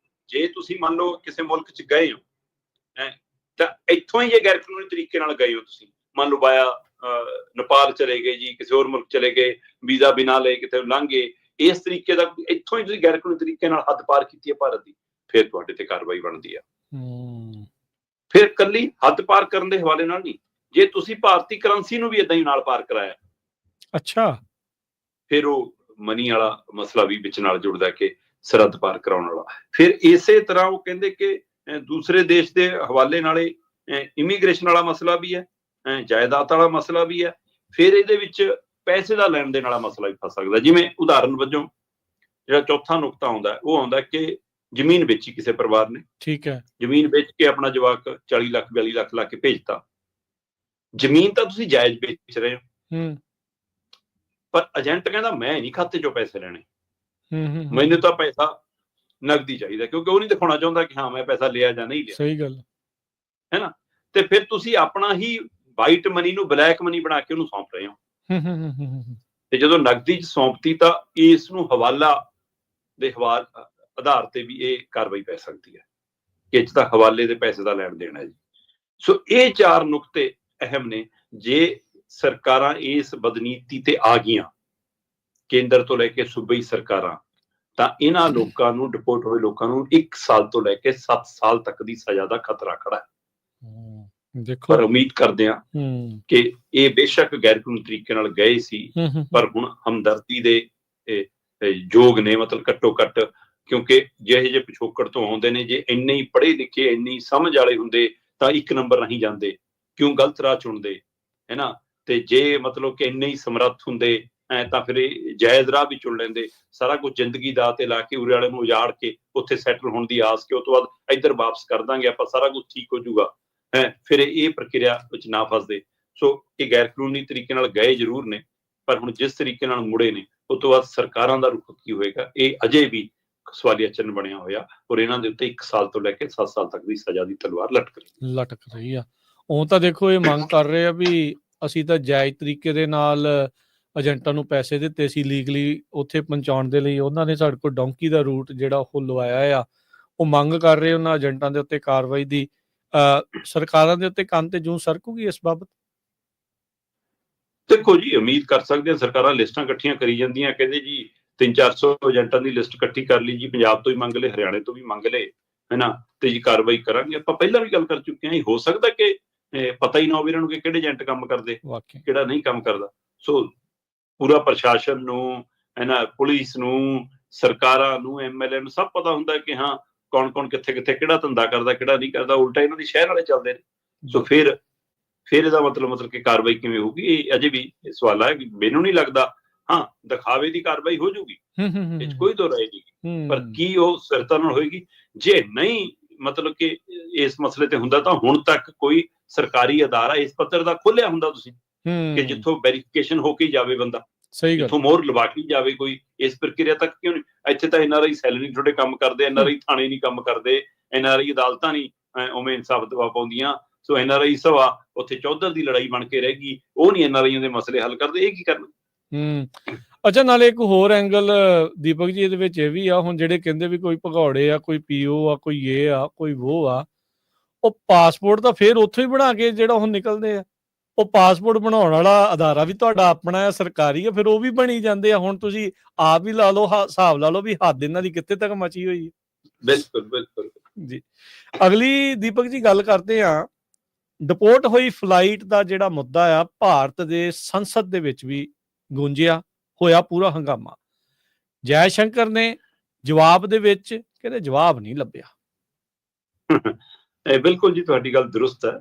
[SPEAKER 2] ਜੇ ਤੁਸੀਂ ਮੰਨ ਲਓ ਕਿਸੇ ਮੁਲਕ 'ਚ ਗਏ ਹੋ, ਤਾਂ ਇੱਥੋਂ ਹੀ ਜੇ ਗੈਰ ਕਾਨੂੰਨੀ ਤਰੀਕੇ ਨਾਲ ਗਏ ਹੋ, ਤੁਸੀਂ ਮੰਨ ਲਓ ਵਾਇਆ ਨੇਪਾਲ ਚਲੇ ਗਏ ਜੀ, ਕਿਸੇ ਹੋਰ ਮੁਲਕ ਚਲੇ ਗਏ, ਵੀਜ਼ਾ ਬਿਨਾਂ ਲਏ ਕਿਤੇ ਲੰਘ ਗਏ, ਇਸ ਤਰੀਕੇ ਦਾ ਇੱਥੋਂ ਹੀ ਤੁਸੀਂ ਗੈਰ ਕਾਨੂੰਨੀ ਤਰੀਕੇ ਨਾਲ ਹੱਦ ਪਾਰ ਕੀਤੀ ਹੈ ਭਾਰਤ ਦੀ, ਫਿਰ ਤੁਹਾਡੇ ਤੇ ਕਾਰਵਾਈ ਬਣਦੀ ਆ। ਫਿਰ ਕੱਲੀ ਹੱਦ ਪਾਰ ਕਰਨ ਦੇ ਹਵਾਲੇ ਨਾਲ ਨਹੀਂ, ਜੇ ਤੁਸੀਂ ਭਾਰਤੀ ਕਰੰਸੀ ਨੂੰ ਵੀ ਏਦਾਂ ਹੀ ਨਾਲ ਪਾਰ ਕਰਾਇਆ,
[SPEAKER 1] ਅੱਛਾ, ਫਿਰ
[SPEAKER 2] ਉਹ ਮਨੀ ਵਾਲਾ ਮਸਲਾ ਵੀ ਵਿੱਚ ਨਾਲ ਜੁੜਦਾ ਕਿ ਸਰਹੱਦ ਪਾਰ ਕਰਾਉਣ ਵਾਲਾ। ਫਿਰ ਇਸੇ ਤਰ੍ਹਾਂ ਉਹ ਕਹਿੰਦੇ ਕਿ ਦੂਸਰੇ ਦੇਸ਼ ਦੇ ਹਵਾਲੇ ਨਾਲੇ ਇਮੀਗ੍ਰੇਸ਼ਨ ਵਾਲਾ ਮਸਲਾ ਵੀ ਹੈ, ਜਾਇਦਾਦ ਵਾਲਾ ਮਸਲਾ ਵੀ ਹੈ, ਫਿਰ ਇਹਦੇ ਵਿੱਚ ਪੈਸੇ ਦਾ ਲੈਣ ਦੇਣ ਵਾਲਾ ਮਸਲਾ ਵੀ ਫਸ ਸਕਦਾ। ਜਿਵੇਂ ਉਦਾਹਰਨ ਵਜੋਂ ਜਿਹੜਾ ਚੌਥਾ ਨੁਕਤਾ ਆਉਂਦਾ, ਉਹ ਆਉਂਦਾ ਕਿ ਜ਼ਮੀਨ ਵੇਚੀ ਕਿਸੇ ਪਰਿਵਾਰ ਨੇ, ਠੀਕ ਹੈ, ਜ਼ਮੀਨ ਵੇਚ ਕੇ ਆਪਣਾ ਜਵਾਕ 40 ਲੱਖ 42 ਲੱਖ ਲਾ ਕੇ ਭੇਜਤਾ, ਜ਼ਮੀਨ ਤਾਂ ਤੁਸੀਂ ਜਾਇਜ਼ ਵੇਚ ਰਹੇ ਹੋ, ਪਰ ਏਜੰਟ ਕਹਿੰਦਾ ਮੈਂ ਨਹੀਂ ਖਾਤੇ ਚੋਂ ਪੈਸੇ ਲੈਣੇ, ਮੈਨੂੰ ਤਾਂ ਪੈਸਾ ਨਗਦੀ ਚਾਹੀਦਾ, ਕਿਉਂਕਿ ਉਹ ਨਹੀਂ ਦਿਖਾਉਣਾ ਚਾਹੁੰਦਾ ਕਿ ਹਾਂ ਮੈਂ ਪੈਸਾ ਲਿਆ ਜਾਂ ਨਹੀਂ ਲਿਆ, ਸਹੀ ਗੱਲ ਹੈ ਨਾ। ਤੇ ਫਿਰ ਤੁਸੀਂ ਆਪਣਾ ਹੀ ਵਾਈਟ ਮਨੀ ਨੂੰ ਬਲੈਕ ਮਨੀ ਬਣਾ ਕੇ ਉਹਨੂੰ ਸੌਂਪ ਰਹੇ ਹੋ, ਤੇ ਜਦੋਂ ਨਗਦੀ 'ਚ ਸੌਂਪਤੀ ਤਾਂ ਇਸ ਨੂੰ ਹਵਾਲਾ ਦੇ ਆਧਾਰ ਤੇ ਵੀ ਇਹ ਕਾਰਵਾਈ ਪੈ ਸਕਦੀ ਹੈ ਕਿ ਇਸ ਦਾ ਹਵਾਲੇ ਦੇ ਪੈਸੇ ਦਾ ਲੈਣ ਦੇਣ ਹੈ ਜੀ। ਸੋ ਇਹ 4 ਨੁਕਤੇ ਅਹਿਮ ਨੇ। ਜੇ ਸਰਕਾਰਾਂ ਇਸ ਬਦਨੀਤੀ ਤੇ ਆ ਗਈਆਂ, ਕੇਂਦਰ ਤੋਂ ਲੈ ਕੇ ਸੂਬਾਈ ਸਰਕਾਰਾਂ, ਤਾਂ ਇਹਨਾਂ ਲੋਕਾਂ ਨੂੰ, ਡਿਪੋਰਟ ਹੋਏ ਲੋਕਾਂ ਨੂੰ 1 ਸਾਲ ਤੋਂ ਲੈ ਕੇ 7 ਸਾਲ ਤੱਕ ਦੀ ਸਜ਼ਾ ਦਾ ਖਤਰਾ ਖੜਾ ਹੈ। ਦੇਖੋ, ਪਰ ਉਮੀਦ ਕਰਦੇ ਹਾਂ ਕਿ ਇਹ ਬੇਸ਼ੱਕ ਗੈਰ ਕਾਨੂੰਨੀ ਤਰੀਕੇ ਨਾਲ ਗਏ ਸੀ, ਪਰ ਹੁਣ ਹਮਦਰਦੀ ਦੇ ਯੋਗ ਨੇ, ਮਤਲਬ ਘੱਟੋ ਘੱਟ, ਕਿਉਂਕਿ ਜਿਹੇ ਜਿਹੇ ਪਿਛੋਕੜ ਤੋਂ ਆਉਂਦੇ ਨੇ, ਜੇ ਇੰਨੇ ਹੀ ਪੜ੍ਹੇ ਲਿਖੇ, ਇੰਨੀ ਸਮਝ ਵਾਲੇ ਹੁੰਦੇ ਤਾਂ 1 ਨੰਬਰ ਨਹੀਂ ਜਾਂਦੇ, ਕਿਉਂ ਗਲਤ ਰਾਹ ਚੁਣਦੇ, ਹੈ ਨਾ। ਤੇ ਜੇ ਮਤਲਬ ਕਿ ਇੰਨੇ ਹੀ ਸਮਰੱਥ ਹੁੰਦੇ ਤਾਂ ਫਿਰ ਇਹ ਜਾਇਜ਼ ਰਾਹ ਵੀ ਚੁਣ ਲੈਂਦੇ, ਸਾਰਾ ਕੁਝ ਜ਼ਿੰਦਗੀ ਦਾ ਤੇ ਲਾ ਕੇ ਉਰੇ ਵਾਲੇ ਨੂੰ ਉਜਾੜ ਕੇ ਉੱਥੇ ਸੈਟਲ ਹੋਣ ਦੀ ਆਸ ਕਿ ਉਹ ਤੋਂ ਬਾਅਦ ਇੱਧਰ ਵਾਪਸ ਕਰ ਦਾਂਗੇ ਆਪਾਂ, ਸਾਰਾ ਕੁਝ ਠੀਕ ਹੋ ਜਾਊਗਾ, ਫਿਰ ਇਹ ਪ੍ਰਕਿਰਿਆ ਵਿੱਚ ਨਾ ਫਸਦੇ। ਸੋ ਇਹ ਗੈਰ ਕਾਨੂੰਨੀ ਤਰੀਕੇ ਨਾਲ ਗਏ ਜ਼ਰੂਰ ਨੇ, ਪਰ ਹੁਣ ਜਿਸ ਤਰੀਕੇ ਨਾਲ ਮੁੜੇ ਨੇ, ਉਸ ਤੋਂ ਬਾਅਦ ਸਰਕਾਰਾਂ ਦਾ ਰੁਖ ਕੀ ਹੋਏਗਾ, ਇਹ ਅਜੇ ਵੀ ਸਵਾਲੀਆ ਚਿੰਨ੍ਹ ਬਣਿਆ ਹੋਇਆ, ਔਰ ਇਹਨਾਂ ਦੇ ਉੱਤੇ 1 ਸਾਲ ਤੋਂ ਲੈ ਕੇ 7 ਸਾਲ ਤੱਕ ਦੀ ਸਜ਼ਾ ਦੀ ਤਲਵਾਰ ਲਟਕ ਰਹੀ ਆ।
[SPEAKER 1] ਉਹ ਤਾਂ ਦੇਖੋ ਇਹ ਮੰਗ ਕਰ ਰਹੇ ਆ ਵੀ ਅਸੀਂ ਤਾਂ ਜਾਇਜ਼ ਤਰੀਕੇ ਦੇ ਨਾਲ ਏਜੰਟਾਂ ਨੂੰ ਪੈਸੇ ਦਿੱਤੇ ਸੀ ਲੀਗਲੀ ਉੱਥੇ ਪਹੁੰਚਾਉਣ ਦੇ ਲਈ, ਉਹਨਾਂ ਨੇ ਸਾਡੇ ਕੋਲ ਡੌਂਕੀ ਦਾ ਰੂਟ ਜਿਹੜਾ ਉਹ ਲਵਾਇਆ ਆ। ਉਹ ਮੰਗ ਕਰ ਰਹੇ ਉਹਨਾਂ ਏਜੰਟਾਂ ਦੇ ਉੱਤੇ ਕਾਰਵਾਈ ਦੀ। ਸਰਕਾਰਾਂ ਦੇ ਉੱਤੇ ਕੰਨ ਤੇ ਜੂੰ ਸਰਕੂਗੀ ਇਸ ਬਾਬਤ?
[SPEAKER 2] ਦੇਖੋ ਜੀ, ਉਮੀਦ ਕਰ ਸਕਦੇ ਹਾਂ, ਸਰਕਾਰਾਂ ਲਿਸਟਾਂ ਇਕੱਠੀਆਂ ਕਰੀ ਜਾਂਦੀਆਂ, ਕਹਿੰਦੇ ਜੀ 300-400 ਏਜੰਟਾਂ ਦੀ ਲਿਸਟ ਇਕੱਠੀ ਕਰ ਲਈ ਜੀ, ਪੰਜਾਬ ਤੋਂ ਵੀ ਮੰਗ ਲਏ, ਹਰਿਆਣੇ ਤੋਂ ਵੀ ਮੰਗ ਲਏ, ਹੈ ਨਾ, ਤੇ ਜੀ ਕਾਰਵਾਈ ਕਰਾਂਗੇ। ਆਪਾਂ ਪਹਿਲਾਂ ਵੀ ਗੱਲ ਕਰ ਚੁੱਕੇ ਹਾਂ, ਹੋ ਸਕਦਾ ਕਿ ਪਤਾ ਹੀ ਨਾ ਹੋਵੇ ਇਹਨਾਂ ਨੂੰ ਕਿ ਕਿਹੜੇ ਏਜੰਟ ਕੰਮ ਕਰਦੇ, ਕਿਹੜਾ ਨਹੀਂ ਕੰਮ ਕਰਦਾ। ਸੋ ਪੂਰਾ ਪ੍ਰਸ਼ਾਸਨ ਨੂੰ, ਹੈ ਨਾ, ਪੁਲਿਸ ਨੂੰ, ਸਰਕਾਰਾਂ ਨੂੰ, MLA ਨੂੰ ਸਭ ਪਤਾ ਹੁੰਦਾ ਕਿ ਹਾਂ ਕੌਣ ਕੌਣ ਕਿੱਥੇ ਕਿੱਥੇ ਕਿਹੜਾ ਧੰਦਾ ਕਰਦਾ, ਕਿਹੜਾ ਨਹੀਂ ਕਰਦਾ, ਉਲਟਾ ਇਹਨਾਂ ਦੀ ਸ਼ਹਿਰ ਵਾਲੇ ਚੱਲਦੇ ਨੇ। ਸੋ ਫਿਰ ਇਹਦਾ ਮਤਲਬ ਕਿ ਕਾਰਵਾਈ ਕਿਵੇਂ ਹੋਊਗੀ, ਇਹ ਅਜੇ ਵੀ ਸਵਾਲ ਹੈ। ਮੈਨੂੰ ਨਹੀਂ ਲੱਗਦਾ, ਹਾਂ ਦਿਖਾਵੇ ਦੀ ਕਾਰਵਾਈ ਹੋ ਜਾਊਗੀ, ਇਹ 'ਚ ਕੋਈ ਦੋ ਰਾਏ ਨਹੀਂ, ਪਰ ਕੀ ਉਹ ਸਿਰਤਾ ਨਾਲ ਹੋਏਗੀ? ਜੇ ਨਹੀਂ ਮਤਲਬ ਕਿ ਇਸ ਮਸਲੇ ਤੇ ਹੁੰਦਾ ਤਾਂ ਹੁਣ ਤੱਕ ਕੋਈ ਸਰਕਾਰੀ ਅਦਾਰਾ ਇਸ ਪੱਧਰ ਦਾ ਖੋਲਿਆ ਹੁੰਦਾ ਤੁਸੀਂ, ਕਿ ਜਿੱਥੋਂ ਵੈਰੀਫਿਕੇਸ਼ਨ ਹੋ ਕੇ ਜਾਵੇ ਬੰਦਾ, ਜਿੱਥੋਂ ਮੋਹਰ ਲਵਾ ਕੇ ਜਾਵੇ ਕੋਈ, ਇਸ ਪ੍ਰਕਿਰਿਆ ਤੱਕ ਕਿਉਂ ਨਹੀਂ? ਇੱਥੇ ਤਾਂ NRI ਸੈੱਲ ਨਹੀਂ ਤੁਹਾਡੇ ਕੰਮ ਕਰਦੇ, NRI ਥਾਣੇ ਨਹੀਂ ਕੰਮ ਕਰਦੇ, NRI ਅਦਾਲਤਾਂ ਨਹੀਂ ਉਵੇਂ ਇਨਸਾਫ ਦਵਾ ਪਾਉਂਦੀਆਂ। ਸੋ NRI ਸਭਾ ਉੱਥੇ ਚੌਧਰ ਦੀ ਲੜਾਈ ਬਣ ਕੇ ਰਹਿ ਗਈ, ਉਹ ਨਹੀਂ NRIਆਂ ਦੇ ਮਸਲੇ ਹੱਲ ਕਰਦੇ, ਇਹ ਕੀ ਕਰਨ?
[SPEAKER 1] ਅੱਛਾ, ਨਾਲੇ ਇੱਕ ਹੋਰ ਐਂਗਲ ਦੀਪਕ ਜੀ ਇਹਦੇ ਵਿੱਚ ਇਹ ਵੀ ਆ, ਹੁਣ ਜਿਹੜੇ ਕਹਿੰਦੇ ਵੀ ਕੋਈ ਭਗੌੜੇ ਆ, ਕੋਈ ਪੀਓ ਆ, ਕੋਈ ਇਹ ਆ, ਕੋਈ ਉਹ ਆ, ਉਹ ਪਾਸਪੋਰਟ ਤਾਂ ਫਿਰ ਉੱਥੋਂ ਹੀ ਬਣਾ ਕੇ ਜਿਹੜਾ ਹੁਣ ਨਿਕਲਦੇ ਆ। ਉਹ ਪਾਸਪੋਰਟ ਬਣਾਉਣ ਵਾਲਾ ਅਦਾਰਾ ਵੀ ਤੁਹਾਡਾ ਆਪਣਾ ਆ, ਸਰਕਾਰੀ ਆ, ਫਿਰ ਉਹ ਵੀ ਬਣੀ ਜਾਂਦੇ ਆ। ਹੁਣ ਤੁਸੀਂ ਆਪ ਹੀ ਲਾ ਲਓ, ਹਿਸਾਬ ਲਾ ਲਓ ਵੀ ਹੱਦ ਇਹਨਾਂ ਦੀ ਕਿੱਥੇ ਤੱਕ ਮਚੀ ਹੋਈ ਹੈ।
[SPEAKER 2] ਬਿਲਕੁਲ ਬਿਲਕੁਲ
[SPEAKER 1] ਜੀ, ਅਗਲੀ ਦੀਪਕ ਜੀ ਗੱਲ ਕਰਦੇ ਆ, ਡਿਪੋਰਟ ਹੋਈ ਫਲਾਈਟ ਦਾ ਜਿਹੜਾ ਮੁੱਦਾ ਆ, ਭਾਰਤ ਦੇ ਸੰਸਦ ਦੇ ਵਿੱਚ ਵੀ ਗੂੰਜਿਆ, ਹੋਇਆ ਪੂਰਾ ਹੰਗਾਮਾ। ਜੈ ਸ਼ੰਕਰ ਨੇ ਜਵਾਬ ਦੇ ਵਿੱਚ ਕਹਿੰਦੇ ਜਵਾਬ ਨਹੀਂ ਲੱਭਿਆ।
[SPEAKER 2] ਬਿਲਕੁਲ ਜੀ, ਤੁਹਾਡੀ ਗੱਲ ਦਰੁਸਤ ਹੈ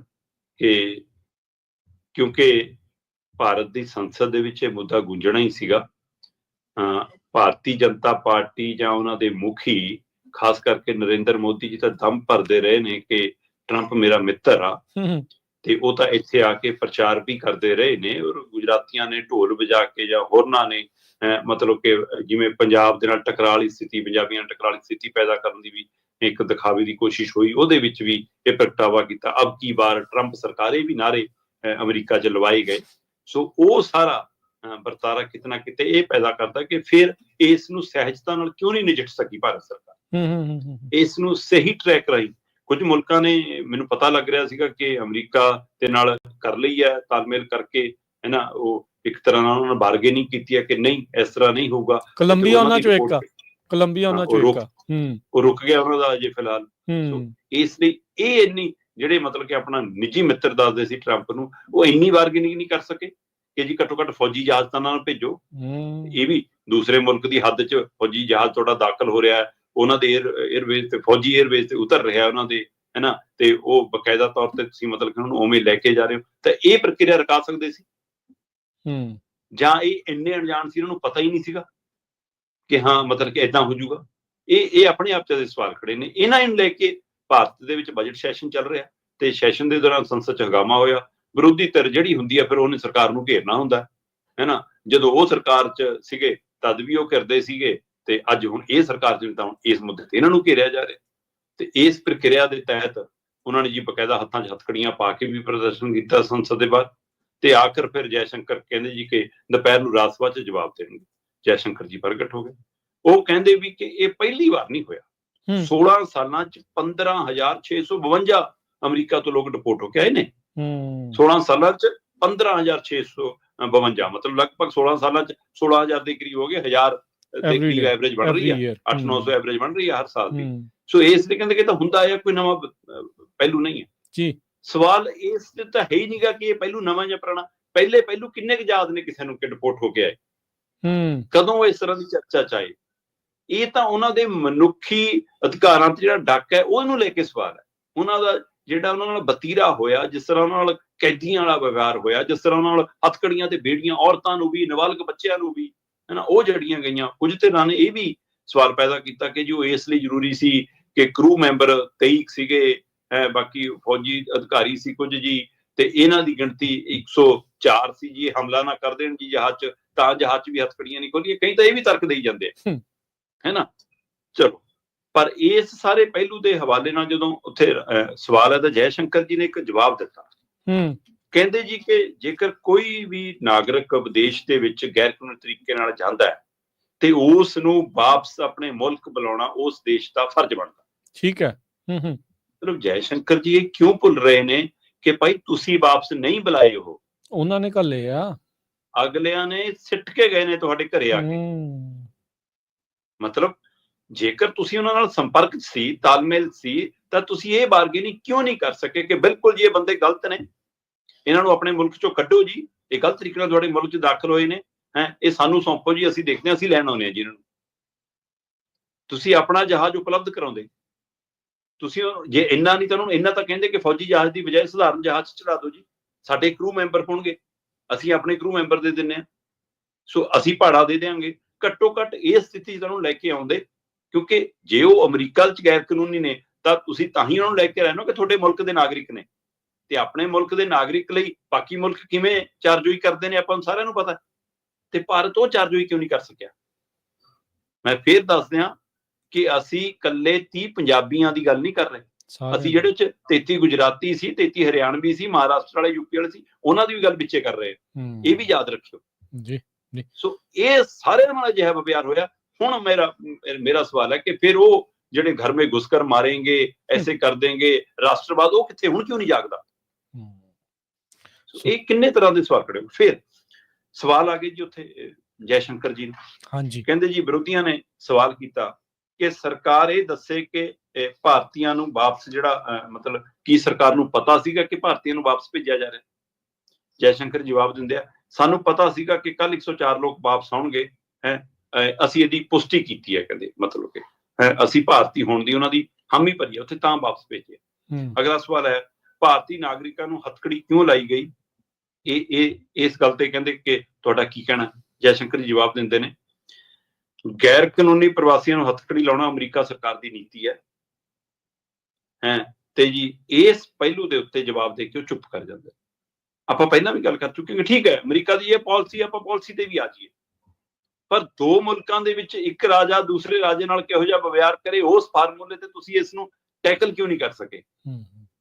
[SPEAKER 2] ਕਿ ਕਿਉਂਕਿ ਭਾਰਤ ਦੀ ਸੰਸਦ ਦੇ ਵਿੱਚ ਇਹ ਮੁੱਦਾ ਗੂੰਜਣਾ ਹੀ ਸੀਗਾ। ਭਾਰਤੀ ਜਨਤਾ ਪਾਰਟੀ ਜਾਂ ਉਹਨਾਂ ਦੇ ਮੁਖੀ ਖਾਸ ਕਰਕੇ ਨਰਿੰਦਰ ਮੋਦੀ ਜੀ ਤਾਂ ਦਮ ਭਰਦੇ ਰਹੇ ਨੇ ਕਿ ਟਰੰਪ ਮੇਰਾ ਮਿੱਤਰ ਆ, ਤੇ ਉਹ ਤਾਂ ਇੱਥੇ ਆ ਕੇ ਪ੍ਰਚਾਰ ਵੀ ਕਰਦੇ ਰਹੇ ਨੇ। ਔਰ ਗੁਜਰਾਤੀਆਂ ਨੇ ਢੋਲ ਵਜਾ ਕੇ ਜਾਂ ਹੋਰਨਾਂ ਨੇ ਮਤਲਬ ਕਿ ਜਿਵੇਂ ਪੰਜਾਬ ਦੇ ਨਾਲ ਟਕਰਾਅ ਵਾਲੀ ਸਥਿਤੀ, ਪੰਜਾਬੀਆਂ ਨਾਲ ਟਕਰਾਅ ਵਾਲੀ ਸਥਿਤੀ ਪੈਦਾ ਕਰਨ ਦੀ ਵੀ ਇੱਕ ਦਿਖਾਵੇ ਦੀ ਕੋਸ਼ਿਸ਼ ਹੋਈ, ਉਹਦੇ ਵਿੱਚ ਵੀ ਇਹ ਪ੍ਰਗਟਾਵਾ ਕੀਤਾ। ਅਬ ਕੀ ਵਾਰ ਟਰੰਪ ਸਰਕਾਰੇ ਵੀ ਨਾਰੇ ਅਮਰੀਕਾ 'ਚ ਲਵਾਏ ਗਏ। ਸੋ ਉਹ ਸਾਰਾ ਵਰਤਾਰਾ ਕਿਤੇ ਨਾ ਕਿਤੇ ਇਹ ਪੈਦਾ ਕਰਦਾ ਕਿ ਫਿਰ ਇਸ ਨੂੰ ਸਹਿਜਤਾ ਨਾਲ ਕਿਉਂ ਨਹੀਂ ਨਜਿੱਠ ਸਕੀ ਭਾਰਤ ਸਰਕਾਰ। ਇਸ ਨੂੰ ਸਹੀ ਟਰੈਕ ਰਾਹੀਂ ਕੁਝ ਮੁਲਕਾਂ ਨੇ, ਮੈਨੂੰ ਪਤਾ ਲੱਗ ਰਿਹਾ ਸੀਗਾ ਕਿ ਅਮਰੀਕਾ ਦੇ ਨਾਲ ਕਰ ਲਈ ਹੈ ਤਾਲਮੇਲ ਕਰਕੇ, ਹੈ ਨਾ, ਉਹ ਇੱਕ ਤਰ੍ਹਾਂ ਨਾਲ ਉਹਨਾਂ ਨੇ ਬਾਰਗੇਨਿੰਗ ਕੀਤੀ ਹੈ ਕਿ ਨਹੀਂ ਇਸ ਤਰ੍ਹਾਂ ਨਹੀਂ ਹੋਊਗਾ।
[SPEAKER 1] ਕੋਲੰਬੀਆ ਉਹਨਾਂ ਚੋਂ ਇੱਕ ਆ, ਕੋਲੰਬੀਆ ਉਹਨਾਂ ਚੋਂ ਇੱਕ ਆ,
[SPEAKER 2] ਉਹ ਰੁਕ ਗਿਆ ਉਹਨਾਂ ਦਾ ਅਜੇ ਫਿਲਹਾਲ। ਇਸ ਲਈ ਇਹ ਇੰਨੀ ਜਿਹੜੇ ਮਤਲਬ ਕਿ ਆਪਣਾ ਨਿੱਜੀ ਮਿੱਤਰ ਦੱਸਦੇ ਸੀ ਟਰੰਪ ਨੂੰ, ਉਹ ਇੰਨੀ ਬਾਰਗੇਨਿੰਗ ਨਹੀਂ ਕਰ ਸਕੇ ਕਿ ਜੀ ਘੱਟੋ ਘੱਟ ਫੌਜੀ ਜਹਾਜ਼ ਤਾਂ ਨਾਲ ਭੇਜੋ। ਇਹ ਵੀ ਦੂਸਰੇ ਮੁਲਕ ਦੀ ਹੱਦ 'ਚ ਫੌਜੀ ਜਹਾਜ਼ ਤੁਹਾਡਾ ਦਾਖਲ ਹੋ ਰਿਹਾ ਹੈ, ਉਹਨਾਂ ਦੇ ਏਅਰਵੇਜ਼ ਤੇ, ਫੌਜੀ ਏਅਰਵੇਜ਼ ਤੇ ਉਤਰ ਰਿਹਾ ਉਹਨਾਂ ਦੇ, ਹੈ ਨਾ, ਤੇ ਉਹ ਬਕਾਇਦਾ ਤੌਰ ਤੇ ਤੁਸੀਂ ਮਤਲਬ ਕਿ ਉਹਨੂੰ ਉਵੇਂ ਲੈ ਕੇ ਜਾ ਰਹੇ ਹੋ, ਤਾਂ ਇਹ ਪ੍ਰਕਿਰਿਆ ਰੁਕਾ ਸਕਦੇ ਸੀ ਜਾਂ ਇਹ ਇੰਨੇ ਅਣਜਾਣ ਸੀ, ਇਹਨਾਂ ਨੂੰ ਪਤਾ ਹੀ ਨਹੀਂ ਸੀਗਾ ਕਿ ਹਾਂ ਮਤਲਬ ਕਿ ਏਦਾਂ ਹੋ ਜਾਊਗਾ। ਇਹ ਆਪਣੇ ਆਪ 'ਚ ਦੇ ਸਵਾਲ ਖੜੇ ਨੇ। ਇਹਨਾਂ ਨੂੰ ਲੈ ਕੇ ਭਾਰਤ ਦੇ ਵਿੱਚ ਬਜਟ ਸੈਸ਼ਨ ਚੱਲ ਰਿਹਾ, ਤੇ ਸੈਸ਼ਨ ਦੇ ਦੌਰਾਨ ਸੰਸਦ 'ਚ ਹੰਗਾਮਾ ਹੋਇਆ। ਵਿਰੋਧੀ ਧਿਰ ਜਿਹੜੀ ਹੁੰਦੀ ਹੈ ਫਿਰ ਉਹਨੇ ਸਰਕਾਰ ਨੂੰ ਘੇਰਨਾ ਹੁੰਦਾ, ਹੈ ਨਾ। ਜਦੋਂ ਉਹ ਸਰਕਾਰ 'ਚ ਸੀਗੇ ਤਦ ਵੀ ਉਹ ਕਰਦੇ ਸੀਗੇ, ਤੇ ਅੱਜ ਹੁਣ ਇਹ ਸਰਕਾਰ 'ਚ ਤਾਂ ਹੁਣ ਇਸ ਮੁੱਦੇ ਤੇ ਇਹਨਾਂ ਨੂੰ ਘੇਰਿਆ ਜਾ ਰਿਹਾ। ਤੇ ਇਸ ਪ੍ਰਕਿਰਿਆ ਦੇ ਤਹਿਤ ਉਹਨਾਂ ਨੇ ਜੀ ਬਕਾਇਦਾ ਹੱਥਾਂ 'ਚ ਹੱਥਕੜੀਆਂ ਪਾ ਕੇ ਵੀ ਪ੍ਰਦਰਸ਼ਨ ਕੀਤਾ ਸੰਸਦ ਦੇ ਬਾਹਰ, ਤੇ ਆਖਰ ਫਿਰ ਜੈ ਸ਼ੰਕਰ ਕਹਿੰਦੇ ਜੀ ਕਿ ਦੁਪਹਿਰ ਨੂੰ ਰਾਜ ਸਭਾ 'ਚ ਜਵਾਬ ਦੇਣਗੇ। ਜੈ ਸ਼ੰਕਰ ਜੀ ਪ੍ਰਗਟ ਹੋ ਗਏ। ਉਹ ਕਹਿੰਦੇ ਵੀ ਕਿ ਇਹ ਪਹਿਲੀ ਵਾਰ ਨਹੀਂ ਹੋਇਆ, 16 ਸਾਲਾਂ 'ਚ 15,652 ਅਮਰੀਕਾ ਤੋਂ ਲੋਕ ਡਿਪੋਰਟ ਹੋ ਕੇ ਆਏ ਨੇ। 16 ਸਾਲਾਂ 'ਚ 15,652, ਮਤਲਬ ਲਗਭਗ 16 ਸਾਲਾਂ 'ਚ 16,000 ਦੇ ਕਰੀਬ ਹੋ ਗਏ। 1000 ਦੇ ਕਰੀਬ ਐਵਰੇਜ ਬਣ ਰਹੀ ਹੈ, 800-900 ਐਵਰੇਜ ਬਣ ਰਹੀ ਹੈ ਹਰ ਸਾਲ ਦੀ। ਸੋ ਇਸ ਲਈ ਕਹਿੰਦੇ ਕਿ ਤਾਂ ਹੁੰਦਾ ਹੈ, ਕੋਈ ਨਵਾਂ ਪਹਿਲੂ ਨਹੀਂ ਹੈ ਜੀ। ਸਵਾਲ ਇਸ ਤੇ ਤਾਂ ਹੈ ਹੀ ਨਹੀਂਗਾ ਕਿ ਇਹ ਪਹਿਲੂ ਨਵਾਂ ਜਾਂ ਪੁਰਾਣਾ। ਪਹਿਲੇ ਪਹਿਲੂ ਕਿੰਨੇ ਕੁ ਯਾਦ ਨੇ ਕਿਸੇ ਨੂੰ ਕਿ ਡਿਪੋਰਟ ਹੋ ਕੇ ਆਏ, ਕਦੋਂ ਇਸ ਤਰ੍ਹਾਂ ਦੀ ਚਰਚਾ 'ਚ ਆਏ? ਇਹ ਤਾਂ ਉਹਨਾਂ ਦੇ ਮਨੁੱਖੀ ਅਧਿਕਾਰਾਂ ਤੇ ਜਿਹੜਾ ਡੱਕ ਹੈ ਉਹਨੂੰ ਲੈ ਕੇ ਸਵਾਲ ਹੈ। ਉਹਨਾਂ ਦਾ ਜਿਹੜਾ ਉਹਨਾਂ ਨਾਲ ਵਤੀਰਾ ਹੋਇਆ, ਜਿਸ ਤਰ੍ਹਾਂ ਉਹਨਾਂ ਨਾਲ ਕੈਦੀਆਂ ਵਾਲਾ ਵਿਵਹਾਰ ਹੋਇਆ, ਜਿਸ ਤਰ੍ਹਾਂ ਉਹਨਾਂ ਨਾਲ ਹੱਥਕੜੀਆਂ ਤੇ ਬੇੜੀਆਂ ਔਰਤਾਂ ਨੂੰ ਵੀ, ਨਾਬਾਲਗ ਬੱਚਿਆਂ ਨੂੰ ਵੀ, ਹੈ ਨਾ, ਉਹ ਜੜੀਆਂ ਗਈਆਂ। ਕੁਝ ਧਿਰਾਂ ਨੇ ਇਹ ਵੀ ਸਵਾਲ ਪੈਦਾ ਕੀਤਾ ਕਿ ਜੋ ਇਸ ਲਈ ਜ਼ਰੂਰੀ ਸੀ ਕਿ ਕਰੂ ਮੈਂਬਰ 23 ਸੀਗੇ, ਬਾਕੀ ਫੌਜੀ ਅਧਿਕਾਰੀ ਸੀ ਕੁਝ ਜੀ, ਤੇ ਇਹਨਾਂ ਦੀ ਗਿਣਤੀ 104 ਸੀ ਜੀ, ਹਮਲਾ ਨਾ ਕਰ ਦੇਣ ਜੀ ਜਹਾਜ਼ 'ਚ, ਤਾਂ ਜਹਾਜ਼ 'ਚ ਵੀ ਹੱਥਕੜੀਆਂ ਨਹੀਂ ਖੋਲੀਆਂ। ਕਈ ਤਾਂ ਇਹ ਵੀ ਤਰਕ ਦੇਈ ਜਾਂਦੇ ਹੈ ਨਾ। ਚਲੋ, ਪਰ ਇਸ ਸਾਰੇ ਪਹਿਲੂ ਦੇ ਹਵਾਲੇ ਨਾਲ ਜਦੋਂ ਉੱਥੇ ਸਵਾਲ ਹੈ ਤਾਂ ਜੈ ਸ਼ੰਕਰ ਜੀ ਨੇ ਇੱਕ ਜਵਾਬ ਦਿੱਤਾ। ਕਹਿੰਦੇ ਜੀ ਕਿ ਜੇਕਰ ਕੋਈ ਵੀ ਨਾਗਰਿਕ ਵਿਦੇਸ਼ ਦੇ ਵਿੱਚ ਗੈਰ ਕਾਨੂੰਨੀ ਤਰੀਕੇ ਨਾਲ ਜਾਂਦਾ ਹੈ ਤੇ ਉਸ ਨੂੰ ਵਾਪਸ ਆਪਣੇ ਮੁਲਕ ਬੁਲਾਉਣਾ ਉਸ ਦੇਸ਼ ਦਾ ਫਰਜ਼ ਬਣਦਾ। ਠੀਕ ਹੈ। ਮਤਲਬ ਜੈ ਸ਼ੰਕਰ ਜੀ ਇਹ ਕਿਉਂ ਭੁੱਲ ਰਹੇ ਨੇ ਕਿ ਭਾਈ ਤੁਸੀਂ ਵਾਪਸ ਨਹੀਂ ਬੁਲਾਏ, ਉਹ ਉਹਨਾਂ ਨੇ ਘੱਲੇ ਆ, ਅਗਲਿਆਂ ਨੇ ਸਿੱਟ ਕੇ ਗਏ ਨੇ ਤੁਹਾਡੇ ਘਰੇ ਆ ਕੇ। ਮਤਲਬ ਜੇਕਰ ਤੁਸੀਂ ਉਹਨਾਂ ਨਾਲ ਸੰਪਰਕ ਸੀ, ਤਾਲਮੇਲ ਸੀ, ਤਾਂ ਤੁਸੀਂ ਇਹ ਬਾਰਗੇਨਿੰਗ ਕਿਉਂ ਨਹੀਂ ਕਰ ਸਕੇ ਕਿ ਬਿਲਕੁਲ ਜੀ ਇਹ ਬੰਦੇ ਗਲਤ ਨੇ, ਇਹਨਾਂ ਨੂੰ ਆਪਣੇ ਮੁਲਕ 'ਚੋਂ ਕੱਢੋ ਜੀ, ਇਹ ਗਲਤ ਤਰੀਕੇ ਨਾਲ ਤੁਹਾਡੇ ਮੁਲਕ 'ਚ ਦਾਖਲ ਹੋਏ ਨੇ, ਇਹ ਸਾਨੂੰ ਸੌਂਪੋ ਜੀ, ਅਸੀਂ ਦੇਖਦੇ ਹਾਂ, ਅਸੀਂ ਲੈਣ ਆਉਂਦੇ ਹਾਂ ਜੀ ਇਹਨਾਂ ਨੂੰ। ਤੁਸੀਂ ਆਪਣਾ ਜਹਾਜ਼ ਉਪਲਬਧ ਕਰਾਉਂਦੇ, ਤੁਸੀਂ ਜੇ ਇੰਨਾ ਨਹੀਂ ਤਾਂ ਉਹਨੂੰ ਇੰਨਾ ਤਾਂ ਕਹਿੰਦੇ ਕਿ ਫੌਜੀ ਜਹਾਜ਼ ਦੀ ਬਜਾਏ ਸਧਾਰਨ ਜਹਾਜ਼ 'ਚ ਚੜਾ ਦਿਓ ਜੀ, ਸਾਡੇ ਕਰੂ ਮੈਂਬਰ ਹੋਣਗੇ, ਅਸੀਂ ਆਪਣੇ ਕਰੂ ਮੈਂਬਰ ਦੇ ਦਿੰਦੇ ਹਾਂ, ਸੋ ਅਸੀਂ ਭਾੜਾ ਦੇ ਦਿਆਂਗੇ। ਘੱਟੋ ਘੱਟ ਇਹ ਸਥਿਤੀ ਤੁਹਾਨੂੰ ਲੈ ਕੇ ਆਉਂਦੇ, ਕਿਉਂਕਿ ਜੇ ਉਹ ਅਮਰੀਕਾ 'ਚ ਗੈਰ ਕਾਨੂੰਨੀ ਨੇ ਤਾਂ ਤੁਸੀਂ ਤਾਂ ਹੀ ਉਹਨਾਂ ਨੂੰ ਲੈ ਕੇ ਰਹਿਣਾ ਕਿ ਤੁਹਾਡੇ ਮੁਲਕ ਦੇ ਨਾਗਰਿਕ ਨੇ, ਤੇ ਆਪਣੇ ਮੁਲਕ ਦੇ ਨਾਗਰਿਕ ਲਈ ਬਾਕੀ ਮੁਲਕ ਕਿਵੇਂ ਚਾਰਜੋਈ ਕਰਦੇ ਨੇ ਆਪਾਂ ਨੂੰ ਸਾਰਿਆਂ ਨੂੰ ਪਤਾ, ਤੇ ਭਾਰਤ ਉਹ ਚਾਰਜੋਈ ਕਿਉਂ ਨਹੀਂ ਕਰ ਸਕਿਆ? ਮੈਂ ਫੇਰ ਦੱਸ ਦਿਆਂ ਕਿ ਅਸੀਂ ਇਕੱਲੇ 30 ਪੰਜਾਬੀਆਂ ਦੀ ਗੱਲ ਨਹੀਂ ਕਰ ਰਹੇ, ਅਸੀਂ ਜਿਹੜੇ 'ਚ 33 ਗੁਜਰਾਤੀ ਸੀ, 33 ਹਰਿਆਣਵੀ ਸੀ, ਮਹਾਰਾਸ਼ਟਰ ਵਾਲੇ, ਯੂਪੀ ਵਾਲੇ ਸੀ, ਉਹਨਾਂ ਦੀ ਵੀ ਗੱਲ ਵਿੱਚੇ ਕਰ ਰਹੇ। ਇਹ ਵੀ ਯਾਦ ਰੱਖਿਓ ਜੀ। ਸੋ ਇਹ ਸਾਰਿਆਂ ਨਾਲ ਅਜਿਹਾ ਵਿਵਹਾਰ ਹੋਇਆ। ਹੁਣ ਮੇਰਾ ਸਵਾਲ ਹੈ ਕਿ ਫਿਰ ਉਹ ਜਿਹੜੇ ਘਰ ਮੇ ਘੁਸਕਰ ਮਾਰੇਂਗੇ, ਐਸੇ ਕਰ ਦੇਂਗੇ, ਰਾਸ਼ਟਰਵਾਦ, ਉਹ ਕਿੱਥੇ? ਹੁਣ ਕਿਉਂ ਨਹੀਂ ਜਾਗਦਾ? ਇਹ ਕਿੰਨੇ ਤਰ੍ਹਾਂ ਦੇ ਸਵਾਲ ਖੜੇ। ਫਿਰ ਸਵਾਲ ਆ ਗਏ ਜੀ ਉੱਥੇ ਜੈ ਸ਼ੰਕਰ ਜੀ ਨੂੰ।
[SPEAKER 1] ਹਾਂਜੀ,
[SPEAKER 2] ਕਹਿੰਦੇ ਜੀ ਵਿਰੋਧੀਆਂ ਨੇ ਸਵਾਲ ਕੀਤਾ ਕਿ ਸਰਕਾਰ ਇਹ ਦੱਸੇ ਕਿ ਭਾਰਤੀਆਂ ਨੂੰ ਵਾਪਸ ਜਿਹੜਾ ਮਤਲਬ ਕੀ ਸਰਕਾਰ ਨੂੰ ਪਤਾ ਸੀਗਾ ਕਿ ਭਾਰਤੀਆਂ ਨੂੰ ਵਾਪਸ ਭੇਜਿਆ ਜਾ ਰਿਹਾ? ਜੈ ਸ਼ੰਕਰ ਜਵਾਬ ਦਿੰਦੇ ਆ, ਸਾਨੂੰ ਪਤਾ ਸੀਗਾ ਕਿ ਕੱਲ 104 ਲੋਕ ਵਾਪਸ ਆਉਣਗੇ, ਅਸੀਂ ਇਹਦੀ ਪੁਸ਼ਟੀ ਕੀਤੀ ਹੈ। ਕਹਿੰਦੇ ਮਤਲਬ ਕਿ ਅਸੀਂ ਭਾਰਤੀ ਹੋਣ ਦੀ ਉਹਨਾਂ ਦੀ ਹਾਮੀ ਭਰੀ, ਉੱਥੇ ਤਾਂ ਵਾਪਸ ਭੇਜੇ। ਅਗਲਾ ਸਵਾਲ ਹੈ, ਭਾਰਤੀ ਨਾਗਰਿਕਾਂ ਨੂੰ ਹੱਥਕੜੀ ਕਿਉਂ ਲਾਈ ਗਈ? ਇਸ ਗੱਲ ਤੇ ਕਹਿੰਦੇ ਕਿ ਤੁਹਾਡਾ ਕੀ ਕਹਿਣਾ? ਜੈ ਸ਼ੰਕਰ ਜੀ ਜਵਾਬ ਦਿੰਦੇ ਨੇ, ਗੈਰ ਕਾਨੂੰਨੀ ਪ੍ਰਵਾਸੀਆਂ ਨੂੰ ਹੱਥਕੜੀ ਲਾਉਣਾ ਅਮਰੀਕਾ ਸਰਕਾਰ ਦੀ ਨੀਤੀ ਹੈ। ਤੇ ਜੀ ਇਸ ਪਹਿਲੂ ਦੇ ਉੱਤੇ ਜਵਾਬ ਦੇ ਕੇ ਉਹ ਚੁੱਪ ਕਰ ਜਾਂਦੇ। ਆਪਾਂ ਪਹਿਲਾਂ ਵੀ ਗੱਲ ਕਰ ਚੁੱਕੇ, ਠੀਕ ਹੈ ਅਮਰੀਕਾ ਦੀ ਇਹ ਪਾਲਿਸੀ, ਆਪਾਂ ਪਾਲਿਸੀ ਤੇ ਵੀ ਆ ਜਾਈਏ, ਪਰ ਦੋ ਮੁਲਕਾਂ ਦੇ ਵਿੱਚ ਇੱਕ ਰਾਜਾ ਦੂਸਰੇ ਰਾਜੇ ਨਾਲ ਕਿਹੋ ਜਿਹਾ ਵਿਵਹਾਰ ਕਰੇ, ਉਸ ਫਾਰਮੂਲੇ ਤੇ ਤੁਸੀਂ ਇਸ ਨੂੰ ਟੈਕਲ ਕਿਉਂ ਨਹੀਂ ਕਰ ਸਕੇ?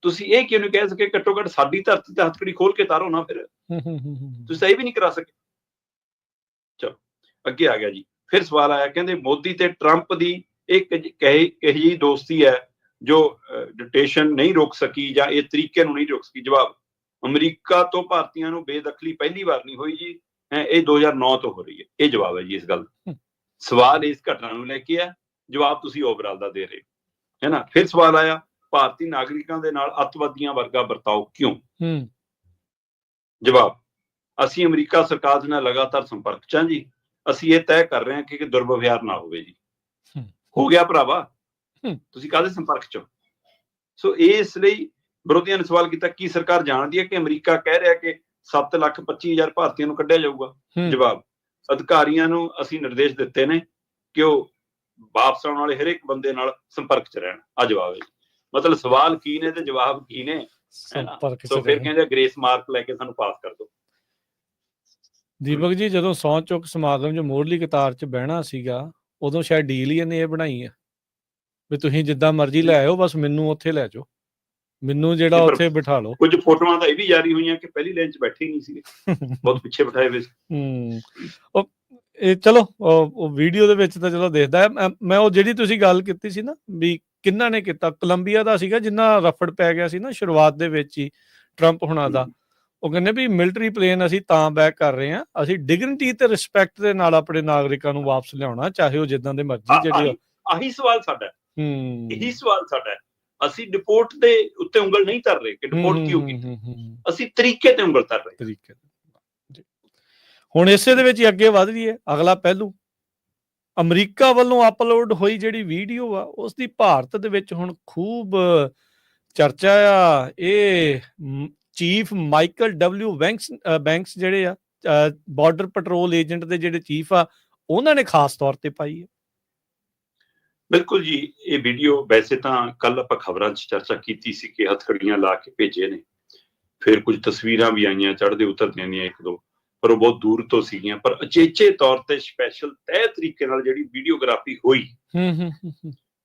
[SPEAKER 2] ਤੁਸੀਂ ਇਹ ਕਿਉਂ ਨਹੀਂ ਕਹਿ ਸਕੇ ਘੱਟੋ ਘੱਟ ਸਾਡੀ ਧਰਤੀ ਤੇ ਹੱਥਕੜੀ ਖੋਲ ਕੇ ਤਾਰੋ ਨਾ? ਫਿਰ ਤੁਸੀਂ ਤਾਂ ਇਹ ਵੀ ਨਹੀਂ ਕਰਾ ਸਕੇ। ਚਲੋ ਅੱਗੇ ਆ ਗਿਆ ਜੀ। ਫਿਰ ਸਵਾਲ ਆਇਆ, ਕਹਿੰਦੇ ਮੋਦੀ ਤੇ ਟਰੰਪ ਦੀ ਇੱਕ ਜਿਹੀ ਦੋਸਤੀ ਹੈ ਜੋ ਡਿਟੇਸ਼ਨ ਨਹੀਂ ਰੋਕ ਸਕੀ ਜਾਂ ਇਹ ਤਰੀਕੇ ਨੂੰ ਨਹੀਂ ਰੋਕ ਸਕੀ। ਜਵਾਬ, ਅਮਰੀਕਾ ਤੋਂ ਭਾਰਤੀਆਂ ਨੂੰ ਬੇਦਖਲੀ ਪਹਿਲੀ ਵਾਰ ਨਹੀਂ ਹੋਈ ਜੀ, ਇਹ 2009 ਤੋਂ ਹੋ ਰਹੀ ਹੈ। ਇਹ ਜਵਾਬ ਹੈ ਜੀ ਇਸ ਗੱਲ ਦਾ। ਸਵਾਲ ਇਸ ਘਟਨਾ ਨੂੰ ਲੈ ਕੇ ਹੈ, ਜਵਾਬ ਤੁਸੀਂ ਓਵਰਆਲ ਦਾ ਦੇ ਰਹੇ ਹੈ ਨਾ। ਫਿਰ ਸਵਾਲ ਆਇਆ, ਭਾਰਤੀ ਨਾਗਰਿਕਾਂ ਦੇ ਨਾਲ ਅੱਤਵਾਦੀਆਂ ਵਰਗਾ ਵਰਤਾਓ ਕਿਉਂ? ਜਵਾਬ, ਅਸੀਂ ਅਮਰੀਕਾ ਸਰਕਾਰ ਦੇ ਨਾਲ ਲਗਾਤਾਰ ਸੰਪਰਕ ਚ ਹਾਂ ਜੀ, ਅਸੀਂ ਇਹ ਤੈਅ ਕਰ ਰਹੇ ਹਾਂ ਕਿ ਦੁਰਵਿਵਹਾਰ ਨਾ ਹੋਵੇ ਜੀ। ਹੋ ਗਿਆ ਭਰਾਵਾ, ਤੁਸੀਂ ਕਾਹਦੇ ਸੰਪਰਕ ਚ? ਸੋ ਇਸ ਲਈ ਵਿਰੋਧੀਆਂ ਨੇ ਸਵਾਲ ਕੀਤਾ, ਕੀ ਸਰਕਾਰ ਜਾਣਦੀ ਹੈ ਕਿ ਅਮਰੀਕਾ ਕਹਿ ਰਿਹਾ ਕਿ 7,25,000 ਭਾਰਤੀਆਂ ਨੂੰ ਕੱਢਿਆ ਜਾਊਗਾ? ਜਵਾਬ, ਅਧਿਕਾਰੀਆਂ ਨੂੰ ਅਸੀਂ ਨਿਰਦੇਸ਼ ਦਿੱਤੇ ਨੇ ਕਿ ਉਹ ਵਾਪਸ ਆਉਣ ਵਾਲੇ ਹਰੇਕ ਬੰਦੇ ਨਾਲ ਸੰਪਰਕ ਚ ਰਹਿਣ। ਆ ਜਵਾਬ ਹੈ। ਮਤਲਬ ਸਵਾਲ ਕੀ ਨੇ ਤੇ ਜਵਾਬ ਕੀ ਨੇ? ਸੋ ਫਿਰ ਕਹਿੰਦੇ ਗ੍ਰੇਸ ਮਾਰਕ ਲੈ ਕੇ ਸਾਨੂੰ ਪਾਸ ਕਰ ਦਿਓ।
[SPEAKER 1] ਦੀਪਕ ਜੀ, ਜਦੋਂ ਸਹੁੰ ਚੁੱਕ ਸਮਾਗਮ 'ਚ ਮੋਢਲੀ ਕਤਾਰ 'ਚ ਬਹਿਣਾ ਸੀਗਾ, ਉਦੋਂ ਸ਼ਾਇਦ ਡੀਲ ਹੀ ਇਹਨੇ ਇਹ ਬਣਾਈ ਆ ਵੀ ਤੁਸੀਂ ਜਿੱਦਾਂ ਮਰਜ਼ੀ ਲੈ ਆਓ, ਬਸ ਮੈਨੂੰ ਉੱਥੇ ਲੈ ਜਾਓ, ਮੈਨੂੰ ਜਿਹੜਾ ਉੱਥੇ ਬਿਠਾ ਲਓ।
[SPEAKER 2] ਕੁਝ ਫੋਟੋਆਂ ਤਾਂ ਇਹ ਵੀ ਜਾਰੀ ਹੋਈਆਂ ਕਿ ਪਹਿਲੀ ਲਾਈਨ 'ਚ ਬੈਠੇ ਹੀ ਨਹੀਂ ਸੀਗੇ, ਬਹੁਤ ਪਿੱਛੇ ਬਿਠਾਏ ਹੋਏ ਸੀ।
[SPEAKER 1] ਇਹ ਚਲੋ ਉਹ ਵੀਡੀਓ ਦੇ ਵਿੱਚ ਤਾਂ ਚਲੋ ਦੇਖਦਾ। ਮੈਂ ਉਹ ਜਿਹੜੀ ਤੁਸੀਂ ਗੱਲ ਕੀਤੀ ਸੀ ਨਾ ਵੀ ਕਿੰਨਾ ਨੇ ਕੀਤਾ, ਕੋਲੰਬੀਆ ਦਾ ਸੀਗਾ ਜਿੰਨਾ ਰਫੜ ਪੈ ਗਿਆ ਸੀ ਨਾ ਸ਼ੁਰੂਆਤ ਦੇ ਵਿੱਚ ਹੀ ਟਰੰਪ ਹੁਣਾਂ ਦਾ। ਉਹ ਕਹਿੰਦੇ ਵੀ ਮਿਲਟਰੀ ਪਲੇਨ ਅਸੀਂ ਤਾਂ ਬੈਕ ਕਰ ਰਹੇ ਹਾਂ, ਅਸੀਂ ਡਿਗਨਿਟੀ ਤੇ ਰਿਸਪੈਕਟ ਦੇ ਨਾਲ ਆਪਣੇ ਨਾਗਰਿਕਾਂ ਨੂੰ ਵਾਪਸ ਲਿਆਉਣਾ, ਚਾਹੇ ਉਹ ਜਿੱਦਾਂ ਦੇ ਮਰਜ਼ੀ ਜਿਹੜੇ।
[SPEAKER 2] ਆਹੀ ਸਵਾਲ ਸਾਡਾ, ਇਹੀ ਸਵਾਲ ਸਾਡਾ। ਅਸੀਂ ਡਿਪੋਰਟ ਦੇ ਉੱਤੇ ਉਂਗਲ ਨਹੀਂ ਧਰ ਰਹੇ ਕਿ ਡਿਪੋਰਟ ਕਿਉਂ ਕੀਤੀ, ਅਸੀਂ ਤਰੀਕੇ ਤੇ ਉਂਗਲ ਧਰ ਰਹੇ।
[SPEAKER 1] ਤਰੀਕੇ ਹੁਣ ਇਸੇ ਦੇ ਵਿੱਚ ਹੀ ਅੱਗੇ ਵਧ ਰਹੀ ਹੈ। ਅਗਲਾ ਪਹਿਲੂ, ਅਮਰੀਕਾ ਵੱਲੋਂ ਅਪਲੋਡ ਹੋਈ ਜਿਹੜੀ ਵੀਡੀਓ ਆ ਉਸ ਦੀ ਭਾਰਤ ਦੇ ਵਿੱਚ ਹੁਣ ਖੂਬ ਚਰਚਾ ਆ। ਇਹ ਚੀਫ ਮਾਈਕਲ ਡਬਲਿਊ ਬੈਂਕਸ ਜਿਹੜੇ ਆ ਬਾਰਡਰ ਪੈਟਰੋਲ ਏਜੰਟ ਦੇ ਜਿਹੜੇ ਚੀਫ ਆ, ਉਹਨਾਂ ਨੇ ਖਾਸ ਤੌਰ ਤੇ ਪਾਈ ਹੈ।
[SPEAKER 2] ਬਿਲਕੁਲ ਜੀ, ਇਹ ਵੀਡੀਓ ਵੈਸੇ ਤਾਂ ਕੱਲ ਆਪਾਂ ਖਬਰਾਂ 'ਚ ਚਰਚਾ ਕੀਤੀ ਸੀ ਕਿ ਹੱਥਕੜੀਆਂ ਲਾ ਕੇ ਭੇਜੇ ਨੇ, ਫਿਰ ਕੁਝ ਤਸਵੀਰਾਂ ਵੀ ਆਈਆਂ ਚੜ੍ਹਦੇ ਉਤਰਦਿਆਂ ਦੀਆਂ ਇੱਕ ਦੋ, ਪਰ ਉਹ ਬਹੁਤ ਦੂਰ ਤੋਂ ਸੀਗੀਆਂ। ਪਰ ਅਚੇਚੇ ਤੌਰ ਤੇ ਸਪੈਸ਼ਲ ਤੈਅ ਤਰੀਕੇ ਨਾਲ ਜਿਹੜੀ ਵੀਡੀਓਗ੍ਰਾਫੀ ਹੋਈ,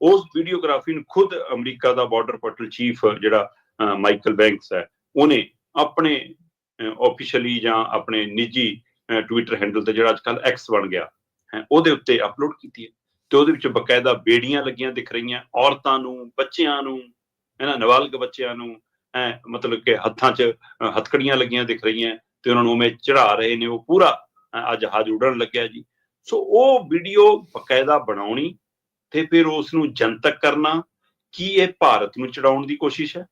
[SPEAKER 2] ਉਸ ਵੀਡੀਓਗ੍ਰਾਫੀ ਨੂੰ ਖੁਦ ਅਮਰੀਕਾ ਦਾ ਬਾਰਡਰ ਪੈਟਰੋਲ ਚੀਫ ਜਿਹੜਾ ਮਾਈਕਲ ਬੈਂਕਸ ਹੈ, ਉਹਨੇ ਆਪਣੇ ਆਫੀਸ਼ੀਅਲੀ ਜਾਂ ਆਪਣੇ ਨਿੱਜੀ ਟਵਿੱਟਰ ਹੈਂਡਲ ਤੇ, ਜਿਹੜਾ ਅੱਜ ਕੱਲ੍ਹ ਐਕਸ ਬਣ ਗਿਆ, ਉਹਦੇ ਉੱਤੇ ਅਪਲੋਡ ਕੀਤੀ ਹੈ। ਤੇ ਉਹਦੇ ਵਿੱਚ ਬਕਾਇਦਾ ਬੇੜੀਆਂ ਲੱਗੀਆਂ ਦਿਖ ਰਹੀਆਂ, ਔਰਤਾਂ ਨੂੰ, ਬੱਚਿਆਂ ਨੂੰ, ਨਾਬਾਲਗ ਬੱਚਿਆਂ ਨੂੰ, ਮਤਲਬ ਕਿ ਹੱਥਾਂ 'ਚ ਹੱਥਕੜੀਆਂ ਲੱਗੀਆਂ ਦਿਖ ਰਹੀਆਂ ਤੇ ਉਹਨਾਂ ਨੂੰ ਉਵੇਂ ਚੜਾ ਰਹੇ ਨੇ। ਉਹ ਪੂਰਾ ਜਹਾਜ਼ ਉੱਡਣ ਲੱਗਿਆ ਜੀ। ਸੋ ਉਹ ਵੀਡੀਓ ਬਕਾਇਦਾ ਬਣਾਉਣੀ ਤੇ ਫਿਰ ਉਸ ਨੂੰ ਜਨਤਕ ਕਰਨਾ, ਕੀ ਇਹ ਭਾਰਤ ਨੂੰ ਚੜਾਉਣ ਦੀ ਕੋਸ਼ਿਸ਼ ਹੈ?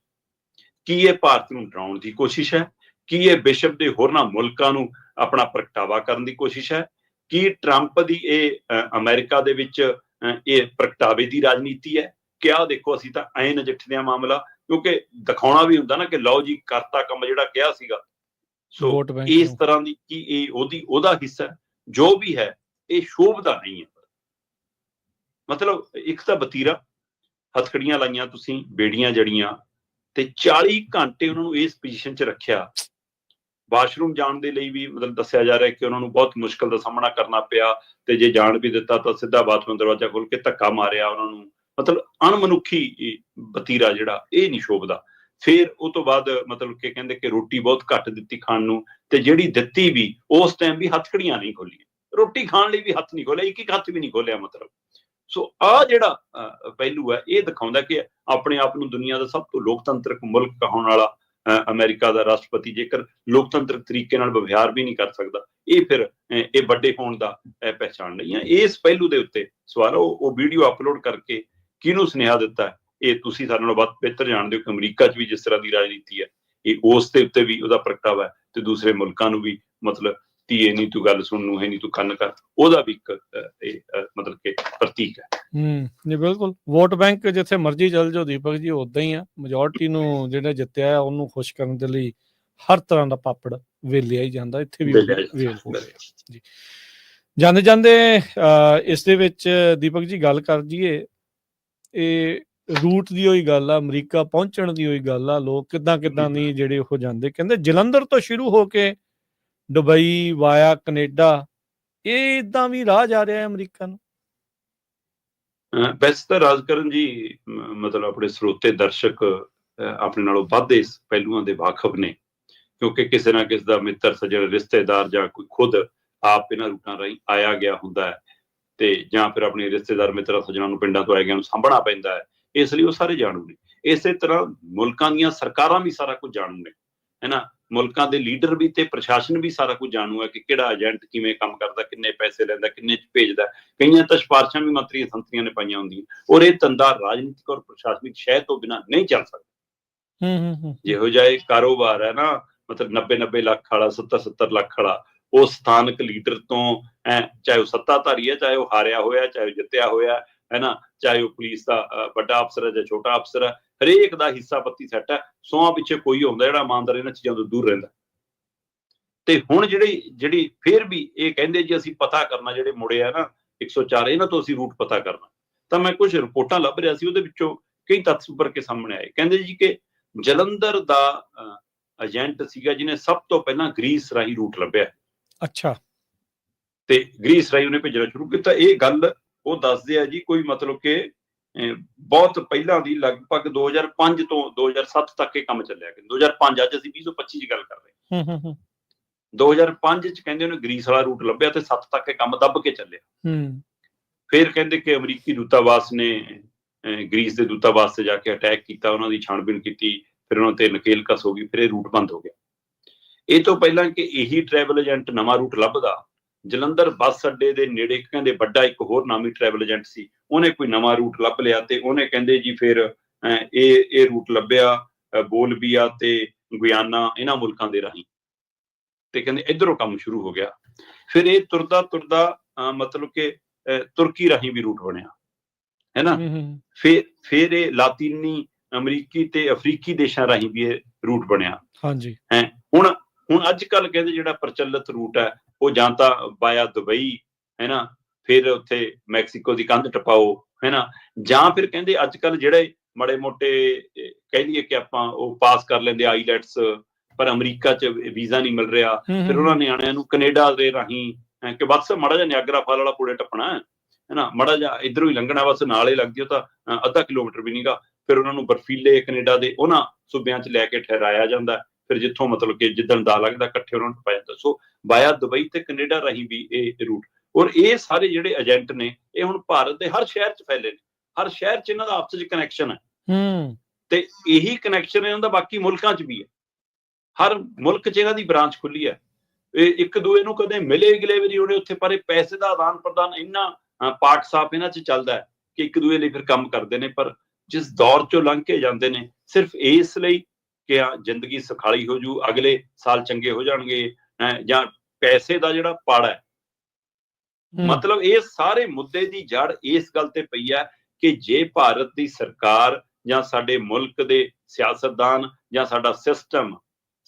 [SPEAKER 2] ਕੀ ਇਹ ਭਾਰਤ ਨੂੰ ਡਰਾਉਣ ਦੀ ਕੋਸ਼ਿਸ਼ ਹੈ? ਕੀ ਇਹ ਵਿਸ਼ਵ ਦੇ ਹੋਰਨਾਂ ਮੁਲਕਾਂ ਨੂੰ ਆਪਣਾ ਪ੍ਰਗਟਾਵਾ ਕਰਨ ਦੀ ਕੋਸ਼ਿਸ਼ ਹੈ? ਕੀ ਟਰੰਪ ਦੀ ਇਹ ਅਮਰੀਕਾ ਦੇ ਵਿੱਚ ਇਹ ਪ੍ਰਗਟਾਵੇ ਦੀ ਰਾਜਨੀਤੀ ਹੈ ਕਿ ਆਹ ਦੇਖੋ ਅਸੀਂ ਤਾਂ ਐਂ ਨਜਿੱਠਦੇ ਹਾਂ ਮਾਮਲਾ? ਕਿਉਂਕਿ ਦਿਖਾਉਣਾ ਵੀ ਹੁੰਦਾ ਨਾ ਕਿ ਲਓ ਜੀ ਕਰਤਾ ਕੰਮ ਜਿਹੜਾ ਕਿਹਾ ਸੀਗਾ। ਸੋ ਇਸ ਤਰ੍ਹਾਂ ਦੀ ਕੀ ਇਹ ਉਹਦਾ ਹਿੱਸਾ ਜੋ ਵੀ ਹੈ, ਇਹ ਸ਼ੋਭਦਾ ਨਹੀਂ ਹੈ। ਮਤਲਬ ਇੱਕ ਤਾਂ ਵਤੀਰਾ, ਹੱਥਕੜੀਆਂ ਲਾਈਆਂ ਤੁਸੀਂ, ਬੇੜੀਆਂ ਜੜੀਆਂ, ਤੇ 40 ਘੰਟੇ ਉਹਨਾਂ ਨੂੰ ਇਸ ਪੋਜੀਸ਼ਨ 'ਚ ਰੱਖਿਆ। ਵਾਸ਼ਰੂਮ ਜਾਣ ਦੇ ਲਈ ਵੀ ਮਤਲਬ ਦੱਸਿਆ ਜਾ ਰਿਹਾ ਕਿ ਉਹਨਾਂ ਨੂੰ ਬਹੁਤ ਮੁਸ਼ਕਲ ਦਾ ਸਾਹਮਣਾ ਕਰਨਾ ਪਿਆ, ਤੇ ਜੇ ਜਾਣ ਵੀ ਦਿੱਤਾ ਤਾਂ ਸਿੱਧਾ ਬਾਥਰੂਮ ਦਰਵਾਜ਼ਾ ਖੋਲ ਕੇ ਧੱਕਾ ਮਾਰਿਆ ਉਹਨਾਂ ਨੂੰ। ਮਤਲਬ ਅਣਮਨੁੱਖੀ ਵਤੀਰਾ ਜਿਹੜਾ, ਇਹ ਨਹੀਂ ਸ਼ੋਭਦਾ। ਫਿਰ ਉਹ ਤੋਂ ਬਾਅਦ ਮਤਲਬ ਕਿ ਕਹਿੰਦੇ ਕਿ ਰੋਟੀ ਬਹੁਤ ਘੱਟ ਦਿੱਤੀ ਖਾਣ ਨੂੰ, ਤੇ ਜਿਹੜੀ ਦਿੱਤੀ ਵੀ ਉਸ ਟਾਈਮ ਵੀ ਹੱਥਕੜੀਆਂ ਨਹੀਂ ਖੋਲੀਆਂ, ਰੋਟੀ ਖਾਣ ਲਈ ਵੀ ਹੱਥ ਨਹੀਂ ਖੋਲਿਆ, ਇੱਕ ਹੱਥ ਵੀ ਨਹੀਂ ਖੋਲਿਆ ਮਤਲਬ। ਸੋ ਆਹ ਜਿਹੜਾ ਪਹਿਲੂ ਹੈ ਇਹ ਦਿਖਾਉਂਦਾ ਕਿ ਆਪਣੇ ਆਪ ਨੂੰ ਦੁਨੀਆ ਦਾ ਸਭ ਤੋਂ ਲੋਕਤੰਤਰਕ ਮੁਲਕ ਕਹਾਉਣ ਵਾਲਾ ਅਮਰੀਕਾ ਦਾ ਰਾਸ਼ਟਰਪਤੀ ਜੇਕਰ ਲੋਕਤੰਤਰਕ ਤਰੀਕੇ ਨਾਲ ਵਿਵਹਾਰ ਵੀ ਨਹੀਂ ਕਰ ਸਕਦਾ, ਇਹ ਫਿਰ ਇਹ ਵੱਡੇ ਹੋਣ ਦਾ ਪਹਿਚਾਣ ਨਹੀਂ ਹੈ। ਇਸ ਪਹਿਲੂ ਦੇ ਉੱਤੇ ਸਵਾਲ ਉਹ ਵੀਡੀਓ ਅਪਲੋਡ ਕਰਕੇ ਕਿਹਨੂੰ ਸੁਨੇਹਾ ਦਿੱਤਾ, ਇਹ ਤੁਸੀਂ ਸਾਡੇ ਨਾਲੋਂ ਵੱਧ ਬਿਹਤਰ ਜਾਣਦੇ ਹੋ ਕਿ ਅਮਰੀਕਾ 'ਚ ਵੀ ਜਿਸ ਤਰ੍ਹਾਂ ਦੀ ਰਾਜਨੀਤੀ ਹੈ, ਇਹ ਉਸ ਦੇ ਉੱਤੇ ਵੀ ਉਹਦਾ ਪ੍ਰਗਟਾਵਾ ਹੈ, ਤੇ ਦੂਸਰੇ ਮੁਲਕਾਂ ਨੂੰ ਵੀ ਮਤਲਬ ਧੀਏ ਨਹੀਂ ਤੂੰ ਗੱਲ ਸੁਣ, ਨੂੰ ਹੈ ਨਹੀਂ ਤੂੰ ਕੰਨ ਕਰ, ਉਹਦਾ ਵੀ ਇੱਕ ਮਤਲਬ ਕਿ ਪ੍ਰਤੀਕ ਹੈ।
[SPEAKER 1] ਜੀ ਬਿਲਕੁਲ, ਵੋਟ ਬੈਂਕ ਜਿੱਥੇ ਮਰਜ਼ੀ ਚੱਲ ਜਾਓ ਦੀਪਕ ਜੀ, ਉਦਾਂ ਹੀ ਆ। ਮੈਜੋਰਟੀ ਨੂੰ ਜਿਹੜਾ ਜਿੱਤਿਆ ਉਹਨੂੰ ਖੁਸ਼ ਕਰਨ ਦੇ ਲਈ ਹਰ ਤਰ੍ਹਾਂ ਦਾ ਪਾਪੜ ਵੇਲਿਆ ਹੀ ਜਾਂਦਾ, ਇੱਥੇ ਵੀ ਵੇਲ ਹੋ ਰਿਹਾ ਜੀ। ਜਾਂਦੇ ਜਾਂਦੇ ਇਸ ਦੇ ਵਿੱਚ ਦੀਪਕ ਜੀ ਗੱਲ ਕਰ ਜੀਏ, ਇਹ ਰੂਟ ਦੀ ਉਹੀ ਗੱਲ ਆ, ਅਮਰੀਕਾ ਪਹੁੰਚਣ ਦੀ ਉਹੀ ਗੱਲ ਆ, ਲੋਕ ਕਿੱਦਾਂ ਨਹੀਂ ਜਿਹੜੇ ਉਹ ਜਾਂਦੇ। ਕਹਿੰਦੇ ਜਲੰਧਰ ਤੋਂ ਸ਼ੁਰੂ ਹੋ ਕੇ ਦੁਬਈ ਵਾਇਆ ਕੈਨੇਡਾ, ਇਹ ਇਦਾਂ ਵੀ ਰਾਹ ਜਾ ਰਿਹਾ ਹੈ ਅਮਰੀਕਾ ਨੂੰ।
[SPEAKER 2] ਵੈਸੇ ਤਾਂ ਰਾਜਕਰਨ ਜੀ ਮਤਲਬ ਆਪਣੇ ਸਰੋਤੇ ਦਰਸ਼ਕ ਆਪਣੇ ਨਾਲੋਂ ਵੱਧ ਇਸ ਪਹਿਲੂਆਂ ਦੇ ਵਾਕਫ ਨੇ, ਕਿਉਂਕਿ ਕਿਸੇ ਨਾ ਕਿਸੇ ਦਾ ਮਿੱਤਰ ਸੱਜਣ ਰਿਸ਼ਤੇਦਾਰ ਜਾਂ ਕੋਈ ਖੁਦ ਆਪ ਇਹਨਾਂ ਰੂਟਾਂ ਰਾਹੀਂ ਆਇਆ ਗਿਆ ਹੁੰਦਾ ਹੈ, ਤੇ ਜਾਂ ਫਿਰ ਆਪਣੇ ਰਿਸ਼ਤੇਦਾਰ ਮਿੱਤਰਾਂ ਸੱਜਣਾਂ ਨੂੰ ਪਿੰਡਾਂ ਤੋਂ ਆਏ ਗਿਆ ਨੂੰ ਸਾਂਭਣਾ ਪੈਂਦਾ ਹੈ, ਇਸ ਲਈ ਉਹ ਸਾਰੇ ਜਾਣੂ ਨੇ। ਇਸੇ ਤਰ੍ਹਾਂ ਮੁਲਕਾਂ ਦੀਆਂ ਸਰਕਾਰਾਂ ਵੀ ਸਾਰਾ ਕੁਝ ਜਾਣੂ ਨੇ, ਹੈ ਨਾ। ਮੁਲਕਾਂ ਦੇ ਲੀਡਰ ਵੀ ਤੇ ਪ੍ਰਸ਼ਾਸਨ ਵੀ ਸਾਰਾ ਕੁਝ ਜਾਣੂ ਹੈ ਕਿ ਕਿਹੜਾ ਏਜੰਟ ਕਿਵੇਂ ਕੰਮ ਕਰਦਾ, ਕਿੰਨੇ ਪੈਸੇ ਲੈਂਦਾ, ਕਿੰਨੇ ਚ ਭੇਜਦਾ। ਕਈਆਂ ਤਾਂ ਸਿਫਾਰਸ਼ਾਂ ਵੀ ਮੰਤਰੀਆਂ ਸੰਤਰੀਆਂ ਨੇ ਪਾਈਆਂ ਹੁੰਦੀਆਂ, ਔਰ ਇਹ ਧੰਦਾ ਰਾਜਨੀਤਿਕ ਔਰ ਪ੍ਰਸ਼ਾਸਨਿਕ ਸ਼ਹਿ ਤੋਂ ਬਿਨਾਂ ਨਹੀਂ ਚੱਲ ਸਕਦਾ। ਜਿਹੋ ਜਿਹਾ ਇਹ ਕਾਰੋਬਾਰ ਹੈ ਨਾ, ਮਤਲਬ 90-90 ਲੱਖ ਵਾਲਾ, 70-70 ਲੱਖ ਵਾਲਾ, ਉਹ ਸਥਾਨਕ ਲੀਡਰ ਤੋਂ, ਚਾਹੇ ਉਹ ਸੱਤਾਧਾਰੀ ਹੈ, ਚਾਹੇ ਉਹ ਹਾਰਿਆ ਹੋਇਆ, ਚਾਹੇ ਉਹ ਜਿੱਤਿਆ ਹੋਇਆ, ਹੈ ਨਾ, ਚਾਹੇ ਉਹ ਪੁਲਿਸ ਦਾ ਵੱਡਾ ਅਫਸਰ ਹੈ ਜਾਂ ਛੋਟਾ ਅਫਸਰ ਹੈ, ਹਰੇਕ ਦਾ ਹਿੱਸਾ ਪੱਤੀ ਸੈੱਟ ਹੈ। ਸੌਹਾਂ ਪਿੱਛੇ ਕੋਈ ਹੁੰਦਾ ਜਿਹੜਾ ਇਮਾਨਦਾਰ ਇਹਨਾਂ ਚੀਜ਼ਾਂ ਤੋਂ ਦੂਰ ਰਹਿੰਦਾ। ਤੇ ਹੁਣ ਜਿਹੜੀ ਫਿਰ ਵੀ ਇਹ ਕਹਿੰਦੇ ਜੀ ਅਸੀਂ ਪਤਾ ਕਰਨਾ, ਜਿਹੜੇ ਮੁੜੇ ਆ ਨਾ 104, ਇਹਨਾਂ ਤੋਂ ਅਸੀਂ ਰੂਟ ਪਤਾ ਕਰਨਾ। ਤਾਂ ਮੈਂ ਕੁਝ ਰਿਪੋਰਟਾਂ ਲੱਭ ਰਿਹਾ ਸੀ, ਉਹਦੇ ਵਿੱਚੋਂ ਕਈ ਤੱਥ ਉੱਭਰ ਕੇ ਸਾਹਮਣੇ ਆਏ। ਕਹਿੰਦੇ ਜੀ ਕਿ ਜਲੰਧਰ ਦਾ ਏਜੰਟ ਸੀਗਾ ਜਿਹਨੇ ਸਭ ਤੋਂ ਪਹਿਲਾਂ ਗ੍ਰੀਸ ਰਾਹੀਂ ਰੂਟ ਲੱਭਿਆ। ਅੱਛਾ। ਤੇ ਗ੍ਰੀਸ ਰਾਹੀਂ ਉਹਨੇ ਭੇਜਣਾ ਸ਼ੁਰੂ ਕੀਤਾ। ਇਹ ਗੱਲ ਉਹ ਦੱਸਦੇ ਆ ਜੀ ਕੋਈ ਮਤਲਬ ਕਿ ਬਹੁਤ ਪਹਿਲਾਂ ਦੀ, ਲਗਭਗ 2005 ਤੋਂ 2007 ਤੱਕ ਇਹ ਕੰਮ ਚੱਲਿਆ। 2005, ਅੱਜ ਅਸੀਂ 2025 ਦੀ ਗੱਲ ਕਰ ਰਹੇ। 2005 ਚ ਕਹਿੰਦੇ ਉਹਨੇ ਗ੍ਰੀਸ ਵਾਲਾ ਰੂਟ ਲੱਭਿਆ ਤੇ 7 ਤੱਕ ਇਹ ਕੰਮ ਦੱਬ ਕੇ ਚੱਲਿਆ। ਫਿਰ ਕਹਿੰਦੇ ਕਿ ਅਮਰੀਕੀ ਦੂਤਾਵਾਸ ਨੇ ਗ੍ਰੀਸ ਦੇ ਦੂਤਾਵਾਸ ਤੇ ਜਾ ਕੇ ਅਟੈਕ ਕੀਤਾ, ਉਹਨਾਂ ਦੀ ਛਾਣਬੀਣ ਕੀਤੀ, ਫਿਰ ਉਹਨਾਂ ਤੇ ਨਕੇਲ ਕਸ ਹੋ ਗਈ, ਫਿਰ ਇਹ ਰੂਟ ਬੰਦ ਹੋ ਗਿਆ। ਇਹ ਤੋਂ ਪਹਿਲਾਂ ਕਿ ਇਹੀ ਟਰੈਵਲ ਏਜੰਟ ਨਵਾਂ ਰੂਟ ਲੱਭਦਾ, ਜਲੰਧਰ ਬੱਸ ਅੱਡੇ ਦੇ ਨੇੜੇ ਕਹਿੰਦੇ ਵੱਡਾ ਇੱਕ ਹੋਰ ਨਾਮੀ ਟਰੈਵਲ ਏਜੰਟ ਸੀ, ਉਹਨੇ ਕੋਈ ਨਵਾਂ ਰੂਟ ਲੱਭ ਲਿਆ ਤੇ ਉਹਨੇ ਕਹਿੰਦੇ ਜੀ ਫਿਰ ਇਹ ਰੂਟ ਲੱਭਿਆ ਬੋਲਵੀਆ ਤੇ ਗੁਇਆਨਾ, ਇਹਨਾਂ ਮੁਲਕਾਂ ਦੇ ਰਾਹੀਂ, ਤੇ ਕਹਿੰਦੇ ਇੱਧਰੋਂ ਕੰਮ ਸ਼ੁਰੂ ਹੋ ਗਿਆ। ਫਿਰ ਇਹ ਤੁਰਦਾ ਮਤਲਬ ਕਿ ਤੁਰਕੀ ਰਾਹੀਂ ਵੀ ਰੂਟ ਬਣਿਆ, ਹੈ ਨਾ। ਫਿਰ ਇਹ ਲਾਤੀਨੀ ਅਮਰੀਕੀ ਤੇ ਅਫਰੀਕੀ ਦੇਸ਼ਾਂ ਰਾਹੀਂ ਵੀ ਇਹ ਰੂਟ ਬਣਿਆ। ਹਾਂਜੀ। ਹੁਣ ਅੱਜ ਕੱਲ ਕਹਿੰਦੇ ਜਿਹੜਾ ਪ੍ਰਚਲਿਤ ਰੂਟ ਹੈ ਉਹ ਜਾਂ ਤਾਂ ਵਾਇਆ ਦੁਬਈ, ਹੈ ਨਾ, ਫਿਰ ਉੱਥੇ ਮੈਕਸੀਕੋ ਦੀ ਕੰਧ ਟਪਾਓ, ਹੈ ਨਾ, ਜਾਂ ਫਿਰ ਕਹਿੰਦੇ ਅੱਜ ਕੱਲ ਜਿਹੜੇ ਮਾੜੇ ਮੋਟੇ ਕਹਿ ਲਈਏ ਕਿ ਆਪਾਂ ਉਹ ਪਾਸ ਕਰ ਲੈਂਦੇ ਆਈਲੈਟਸ, ਪਰ ਅਮਰੀਕਾ ਚ ਵੀਜ਼ਾ ਨਹੀਂ ਮਿਲ ਰਿਹਾ, ਫਿਰ ਉਹਨਾਂ ਨਿਆਣਿਆਂ ਨੂੰ ਕੈਨੇਡਾ ਦੇ ਰਾਹੀਂ ਕਿ ਬਸ ਮਾੜਾ ਜਿਹਾ ਨਿਆਗਰਾ ਫਾਲ ਵਾਲਾ ਪੁੜੇ ਟੱਪਣਾ, ਹੈ ਨਾ, ਮਾੜਾ ਜਿਹਾ ਇੱਧਰੋਂ ਹੀ ਲੰਘਣਾ, ਬਸ ਨਾਲ ਹੀ ਲੱਗਦੀ, ਉਹ ਤਾਂ ਅੱਧਾ ਕਿਲੋਮੀਟਰ ਵੀ ਨਹੀਂਗਾ। ਫਿਰ ਉਹਨਾਂ ਨੂੰ ਬਰਫੀਲੇ ਕੈਨੇਡਾ ਦੇ ਉਹਨਾਂ ਸੂਬਿਆਂ ਚ ਲੈ ਕੇ ਠਹਿਰਾਇਆ ਜਾਂਦਾ, ਫਿਰ ਜਿੱਥੋਂ ਮਤਲਬ ਕਿ ਜਿੱਦਣ ਦਾ ਲੱਗਦਾ ਇਕੱਠੇ ਉਹਨਾਂ ਨੂੰ ਪਾਇਆ ਜਾਂਦਾ। ਸੋ ਵਾਇਆ ਦੁਬਈ ਤੇ ਕੈਨੇਡਾ ਰਾਹੀਂ ਵੀ ਇਹ ਰੂਟ, ਔਰ ਇਹ ਸਾਰੇ ਜਿਹੜੇ ਏਜੰਟ ਨੇ ਇਹ ਹੁਣ ਭਾਰਤ ਦੇ ਹਰ ਸ਼ਹਿਰ ਚ ਫੈਲੇ ਨੇ, ਹਰ ਸ਼ਹਿਰ ਚ ਇਹਨਾਂ ਦਾ ਆਪਸ ਚ ਕਨੈਕਸ਼ਨ ਹੈ, ਤੇ ਇਹੀ ਕਨੈਕਸ਼ਨ ਇਹਨਾਂ ਦਾ ਬਾਕੀ ਮੁਲਕਾਂ ਚ ਵੀ ਹੈ। ਹਰ ਮੁਲਕ ਚ ਇਹਨਾਂ ਦੀ ਬ੍ਰਾਂਚ ਖੁੱਲੀ ਹੈ। ਇਹ ਇੱਕ ਦੂਏ ਨੂੰ ਕਦੇ ਮਿਲੇ ਗਿਲੇ ਵੀ ਨਹੀਂ ਹੋਣੇ ਉੱਥੇ, ਪਰ ਇਹ ਪੈਸੇ ਦਾ ਆਦਾਨ ਪ੍ਰਦਾਨ ਇੰਨਾ ਪਾਕ ਸਾਫ ਇਹਨਾਂ ਚ ਚੱਲਦਾ ਹੈ ਕਿ ਇੱਕ ਦੂਏ ਲਈ ਫਿਰ ਕੰਮ ਕਰਦੇ ਨੇ। ਪਰ ਜਿਸ ਦੌਰ ਚੋਂ ਲੰਘ ਕੇ ਜਾਂਦੇ ਨੇ ਸਿਰਫ ਇਸ ਲਈ ਕਿ ਜ਼ਿੰਦਗੀ ਸੁਖਾਲੀ ਹੋ ਜੂ, ਅਗਲੇ ਸਾਲ ਚੰਗੇ ਹੋ ਜਾਣਗੇ, ਜਾਂ ਪੈਸੇ ਦਾ ਜਿਹੜਾ ਪਾੜਾ ਹੈ, ਮਤਲਬ ਇਹ ਸਾਰੇ ਮੁੱਦੇ ਦੀ ਜੜ ਇਸ ਗੱਲ ਤੇ ਪਈ ਹੈ ਕਿ ਜੇ ਭਾਰਤ ਦੀ ਸਰਕਾਰ ਜਾਂ ਸਾਡੇ ਮੁਲਕ ਦੇ ਸਿਆਸਤਦਾਨ ਜਾਂ ਸਾਡਾ ਸਿਸਟਮ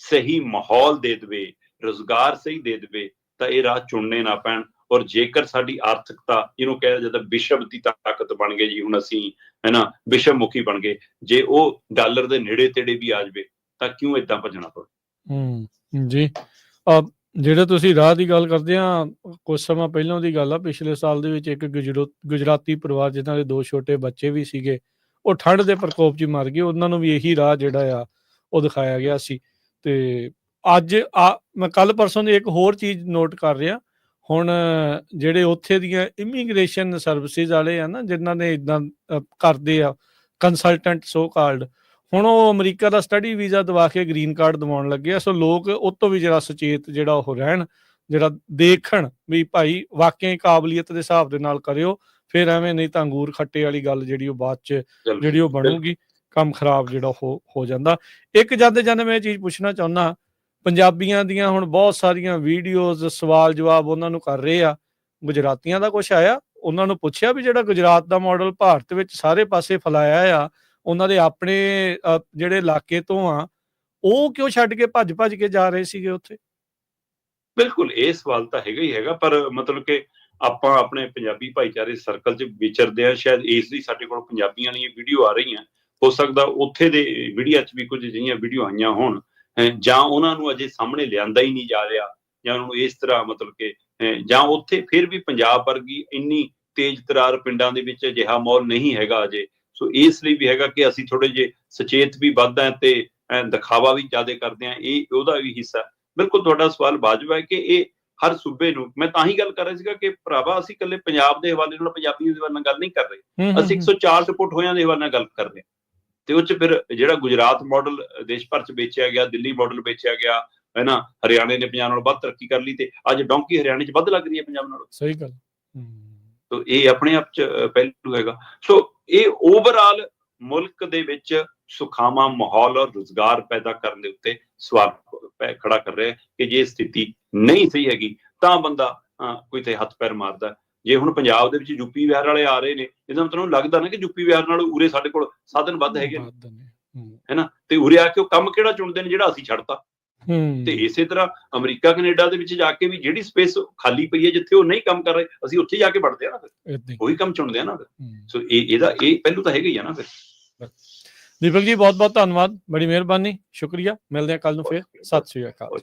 [SPEAKER 2] ਸਹੀ ਮਾਹੌਲ ਦੇ ਦੇਵੇ, ਰੁਜ਼ਗਾਰ ਸਹੀ ਦੇ ਦੇਵੇ, ਤਾਂ ਇਹ ਰਾਹ ਚੁਣਨੇ ਨਾ ਪੈਣ। ਔਰ ਜੇਕਰ ਸਾਡੀ ਆਰਥਿਕਤਾ, ਜਿਹਨੂੰ ਕਿਹਾ ਜਾਂਦਾ ਵਿਸ਼ਵ ਦੀ ਤਾਕਤ ਬਣ ਗਏ ਜੀ, ਹੁਣ ਅਸੀਂ ਹੈ ਨਾ ਵਿਸ਼ਵ ਮੁਖੀ ਬਣ ਗਏ, ਜੇ ਉਹ ਡਾਲਰ ਦੇ ਨੇੜੇ ਤੇੜੇ ਵੀ ਆ ਜਾਵੇ ਤਾਂ ਕਿਉਂ ਏਦਾਂ ਭੱਜਣਾ ਪਵੇ। ਜੀ ਜਿਹੜੇ ਤੁਸੀਂ ਰਾਹ ਦੀ ਗੱਲ ਕਰਦੇ ਆ, ਕੁਝ ਸਮਾਂ ਪਹਿਲਾਂ ਦੀ ਗੱਲ ਆ, ਪਿਛਲੇ ਸਾਲ ਦੇ ਵਿੱਚ ਇੱਕ ਗੁਜਰਾਤੀ ਪਰਿਵਾਰ ਜਿਨ੍ਹਾਂ ਦੇ 2 ਛੋਟੇ ਬੱਚੇ ਵੀ ਸੀਗੇ, ਉਹ ਠੰਡ ਦੇ ਪ੍ਰਕੋਪ 'ਚ ਮਰ ਗਏ। ਉਹਨਾਂ ਨੂੰ ਵੀ ਇਹੀ ਰਾਹ ਜਿਹੜਾ ਆ
[SPEAKER 1] ਉਹ ਦਿਖਾਇਆ ਗਿਆ ਸੀ। ਤੇ ਅੱਜ ਮੈਂ ਕੱਲ ਪਰਸੋਂ ਦੀ ਇੱਕ ਹੋਰ ਚੀਜ਼ ਨੋਟ ਕਰ ਰਿਹਾ, ਹੁਣ ਜਿਹੜੇ ਉੱਥੇ ਦੀਆਂ ਇਮੀਗ੍ਰੇਸ਼ਨ ਸਰਵਿਸਿਜ਼ ਵਾਲੇ ਆ ਨਾ, ਜਿਨ੍ਹਾਂ ਨੇ ਇੱਦਾਂ ਕਰਦੇ ਆ ਕੰਸਲਟੈਂਟ ਸੋ ਕਾਲਡ, ਹੁਣ ਉਹ ਅਮਰੀਕਾ ਦਾ ਸਟੱਡੀ ਵੀਜ਼ਾ ਦਵਾ ਕੇ ਗ੍ਰੀਨ ਕਾਰਡ ਦਿਵਾਉਣ ਲੱਗੇ ਆ। ਸੋ ਲੋਕ ਉਹ ਤੋਂ ਵੀ ਜਿਹੜਾ ਸੁਚੇਤ ਜਿਹੜਾ ਉਹ ਰਹਿਣ, ਜਿਹੜਾ ਦੇਖਣ ਵੀ ਭਾਈ ਵਾਕਿਆ ਕਾਬਲੀਅਤ ਦੇ ਹਿਸਾਬ ਦੇ ਨਾਲ ਕਰਿਓ, ਫਿਰ ਐਵੇਂ ਨਹੀਂ ਤਾਂ ਅੰਗੂਰ ਖੱਟੇ ਵਾਲੀ ਗੱਲ ਜਿਹੜੀ ਉਹ ਬਾਅਦ 'ਚ ਜਿਹੜੀ ਉਹ ਬਣੂਗੀ, ਕੰਮ ਖਰਾਬ ਜਿਹੜਾ ਹੋ ਜਾਂਦਾ। ਇੱਕ ਜਾਂਦੇ ਜਾਂਦੇ ਮੈਂ ਇਹ ਚੀਜ਼ ਪੁੱਛਣਾ ਚਾਹੁੰਦਾ, ਪੰਜਾਬੀਆਂ ਦੀਆਂ ਹੁਣ ਬਹੁਤ ਸਾਰੀਆਂ ਵੀਡੀਓਜ਼ ਸਵਾਲ ਜਵਾਬ ਉਹਨਾਂ ਨੂੰ ਕਰ ਰਹੇ ਆ, ਗੁਜਰਾਤੀਆਂ ਦਾ ਕੁਛ ਆਇਆ, ਉਹਨਾਂ ਨੂੰ ਪੁੱਛਿਆ ਵੀ ਜਿਹੜਾ ਗੁਜਰਾਤ ਦਾ ਮਾਡਲ ਭਾਰਤ ਵਿੱਚ ਸਾਰੇ ਪਾਸੇ ਫੈਲਾਇਆ ਆ, ਉਹਨਾਂ ਦੇ ਆਪਣੇ ਜਿਹੜੇ ਇਲਾਕੇ ਤੋਂ ਆ, ਉਹ ਕਿਉਂ ਛੱਡ ਕੇ ਭੱਜ ਕੇ ਜਾ ਰਹੇ ਸੀਗੇ ਉੱਥੇ?
[SPEAKER 2] ਬਿਲਕੁਲ ਇਹ ਸਵਾਲ ਤਾਂ ਹੈਗਾ ਹੀ ਹੈਗਾ, ਪਰ ਮਤਲਬ ਕਿ ਆਪਾਂ ਆਪਣੇ ਪੰਜਾਬੀ ਭਾਈਚਾਰੇ ਸਰਕਲ 'ਚ ਵਿਚਰਦੇ ਆ, ਸ਼ਾਇਦ ਇਸ ਲਈ ਸਾਡੇ ਕੋਲ ਪੰਜਾਬੀਆਂ ਵਾਲੀਆਂ ਵੀਡੀਓ ਆ ਰਹੀਆਂ। ਹੋ ਸਕਦਾ ਉੱਥੇ ਦੇ ਮੀਡੀਆ 'ਚ ਵੀ ਕੁਝ ਅਜਿਹੀਆਂ ਵੀਡੀਓ ਆਈਆਂ ਹੋਣ, ਜਾਂ ਉਹਨਾਂ ਨੂੰ ਅਜੇ ਸਾਹਮਣੇ ਲਿਆਂਦਾ ਹੀ ਨਹੀਂ ਜਾ ਰਿਹਾ, ਜਾਂ ਉਹਨਾਂ ਨੂੰ ਇਸ ਤਰ੍ਹਾਂ ਮਤਲਬ ਕਿ ਜਾਂ ਉੱਥੇ ਫਿਰ ਵੀ ਪੰਜਾਬ ਵਰਗੀ ਇੰਨੀ ਤੇਜ਼ ਤਰਾਰ ਪਿੰਡਾਂ ਦੇ ਵਿੱਚ ਅਜਿਹਾ ਮਾਹੌਲ ਨਹੀਂ ਹੈਗਾ ਅਜੇ। ਸੋ ਇਸ ਲਈ ਵੀ ਹੈਗਾ ਕਿ ਅਸੀਂ ਥੋੜੇ ਜਿਹੇ ਸੁਚੇਤ ਵੀ ਵੱਧ ਹਾਂ ਤੇ ਦਿਖਾਵਾ ਵੀ ਜ਼ਿਆਦਾ ਕਰਦੇ ਹਾਂ, ਇਹ ਉਹਦਾ ਵੀ ਹਿੱਸਾ। ਬਿਲਕੁਲ ਤੁਹਾਡਾ ਸਵਾਲ ਵਾਜਬ ਹੈ ਕਿ ਇਹ ਹਰ ਸੂਬੇ ਨੂੰ, ਮੈਂ ਤਾਂ ਹੀ ਗੱਲ ਕਰ ਰਿਹਾ ਸੀਗਾ ਕਿ ਭਰਾਵਾ ਅਸੀਂ ਇਕੱਲੇ ਪੰਜਾਬ ਦੇ ਹਵਾਲੇ ਨਾਲ, ਪੰਜਾਬੀਆਂ ਦੇ ਹਵਾਲੇ ਨਾਲ ਗੱਲ ਨਹੀਂ ਕਰ ਰਹੇ, ਅਸੀਂ 104 ਰਿਪੋਰਟ ਹੋਇਆਂ ਦੇ ਹਵਾਲੇ ਨਾਲ ਗੱਲ ਕਰ ਰਹੇ। ਤੇ ਉਹ 'ਚ ਫਿਰ ਜਿਹੜਾ ਗੁਜਰਾਤ ਮਾਡਲ ਦੇਸ਼ ਭਰ 'ਚ ਵੇਚਿਆ ਗਿਆ, ਦਿੱਲੀ ਮਾਡਲ ਵੇਚਿਆ ਗਿਆ, ਹੈ ਨਾ, ਹਰਿਆਣੇ ਨੇ ਪੰਜਾਬ ਨਾਲੋਂ ਵੱਧ ਤਰੱਕੀ ਕਰ ਲਈ, ਤੇ ਅੱਜ ਡੌਂਕੀ ਹਰਿਆਣੇ 'ਚ ਵੱਧ ਲੱਗ ਰਹੀ ਹੈ ਪੰਜਾਬ ਨਾਲੋਂ।
[SPEAKER 1] ਸਹੀ ਗੱਲ।
[SPEAKER 2] ਤੋ ਇਹ ਆਪਣੇ ਆਪ 'ਚ ਪਹਿਲੂ ਹੈਗਾ। ਸੋ ਇਹ ਓਵਰਆਲ ਮੁਲਕ ਦੇ ਵਿੱਚ ਸੁਖਾਵਾਂ ਮਾਹੌਲ ਔਰ ਰੁਜ਼ਗਾਰ ਪੈਦਾ ਕਰਨ ਦੇ ਉੱਤੇ ਸਵਾਲ ਖੜਾ ਕਰ ਰਿਹਾ ਕਿ ਜੇ ਸਥਿਤੀ ਨਹੀਂ ਸਹੀ ਹੈਗੀ ਤਾਂ ਬੰਦਾ ਕੋਈ ਤੇ ਹੱਥ ਪੈਰ ਮਾਰਦਾ। ਜੇ ਹੁਣ ਪੰਜਾਬ ਦੇ ਵਿੱਚ ਯੂਪੀ ਬਿਹਾਰ ਵਾਲੇ ਆ ਰਹੇ ਨੇ, ਇਹਦਾ ਮਤਲਬ ਲੱਗਦਾ ਨਾ ਕਿ ਯੂਪੀ ਬਿਹਾਰ ਨਾਲ ਉਰੇ ਸਾਡੇ ਕੋਲ ਸਾਧਨ ਵੱਧ ਹੈਗੇ ਨੇ, ਹੈ ਨਾ, ਤੇ ਉਰੇ ਆ ਕੇ ਉਹ ਕੰਮ ਕਿਹੜਾ ਚੁਣਦੇ ਨੇ ਜਿਹੜਾ ਅਸੀਂ ਛੱਡਤਾ। ਤੇ ਇਸੇ ਤਰ੍ਹਾਂ ਅਮਰੀਕਾ ਕੈਨੇਡਾ ਦੇ ਵਿੱਚ ਜਾ ਕੇ ਵੀ ਜਿਹੜੀ ਸਪੇਸ ਖਾਲੀ ਪਈ ਹੈ, ਜਿੱਥੇ ਉਹ ਨਹੀਂ ਕੰਮ ਕਰ ਰਹੇ, ਅਸੀਂ ਉੱਥੇ ਜਾ ਕੇ ਵੜਦੇ ਆ ਨਾ, ਫਿਰ ਉਹੀ ਕੰਮ ਚੁਣਦੇ ਆ ਨਾ ਫਿਰ। ਸੋ ਇਹਦਾ ਇਹ ਪਹਿਲੂ ਤਾਂ ਹੈਗਾ ਹੀ ਆ ਨਾ ਫਿਰ।
[SPEAKER 1] ਦੀਪਕ ਜੀ ਬਹੁਤ ਬਹੁਤ ਧੰਨਵਾਦ, ਬੜੀ ਮਿਹਰਬਾਨੀ, ਸ਼ੁਕਰੀਆ, ਮਿਲਦੇ ਆ ਕੱਲ ਨੂੰ ਫਿਰ। ਸਤਿ ਸ੍ਰੀ ਅਕਾਲ।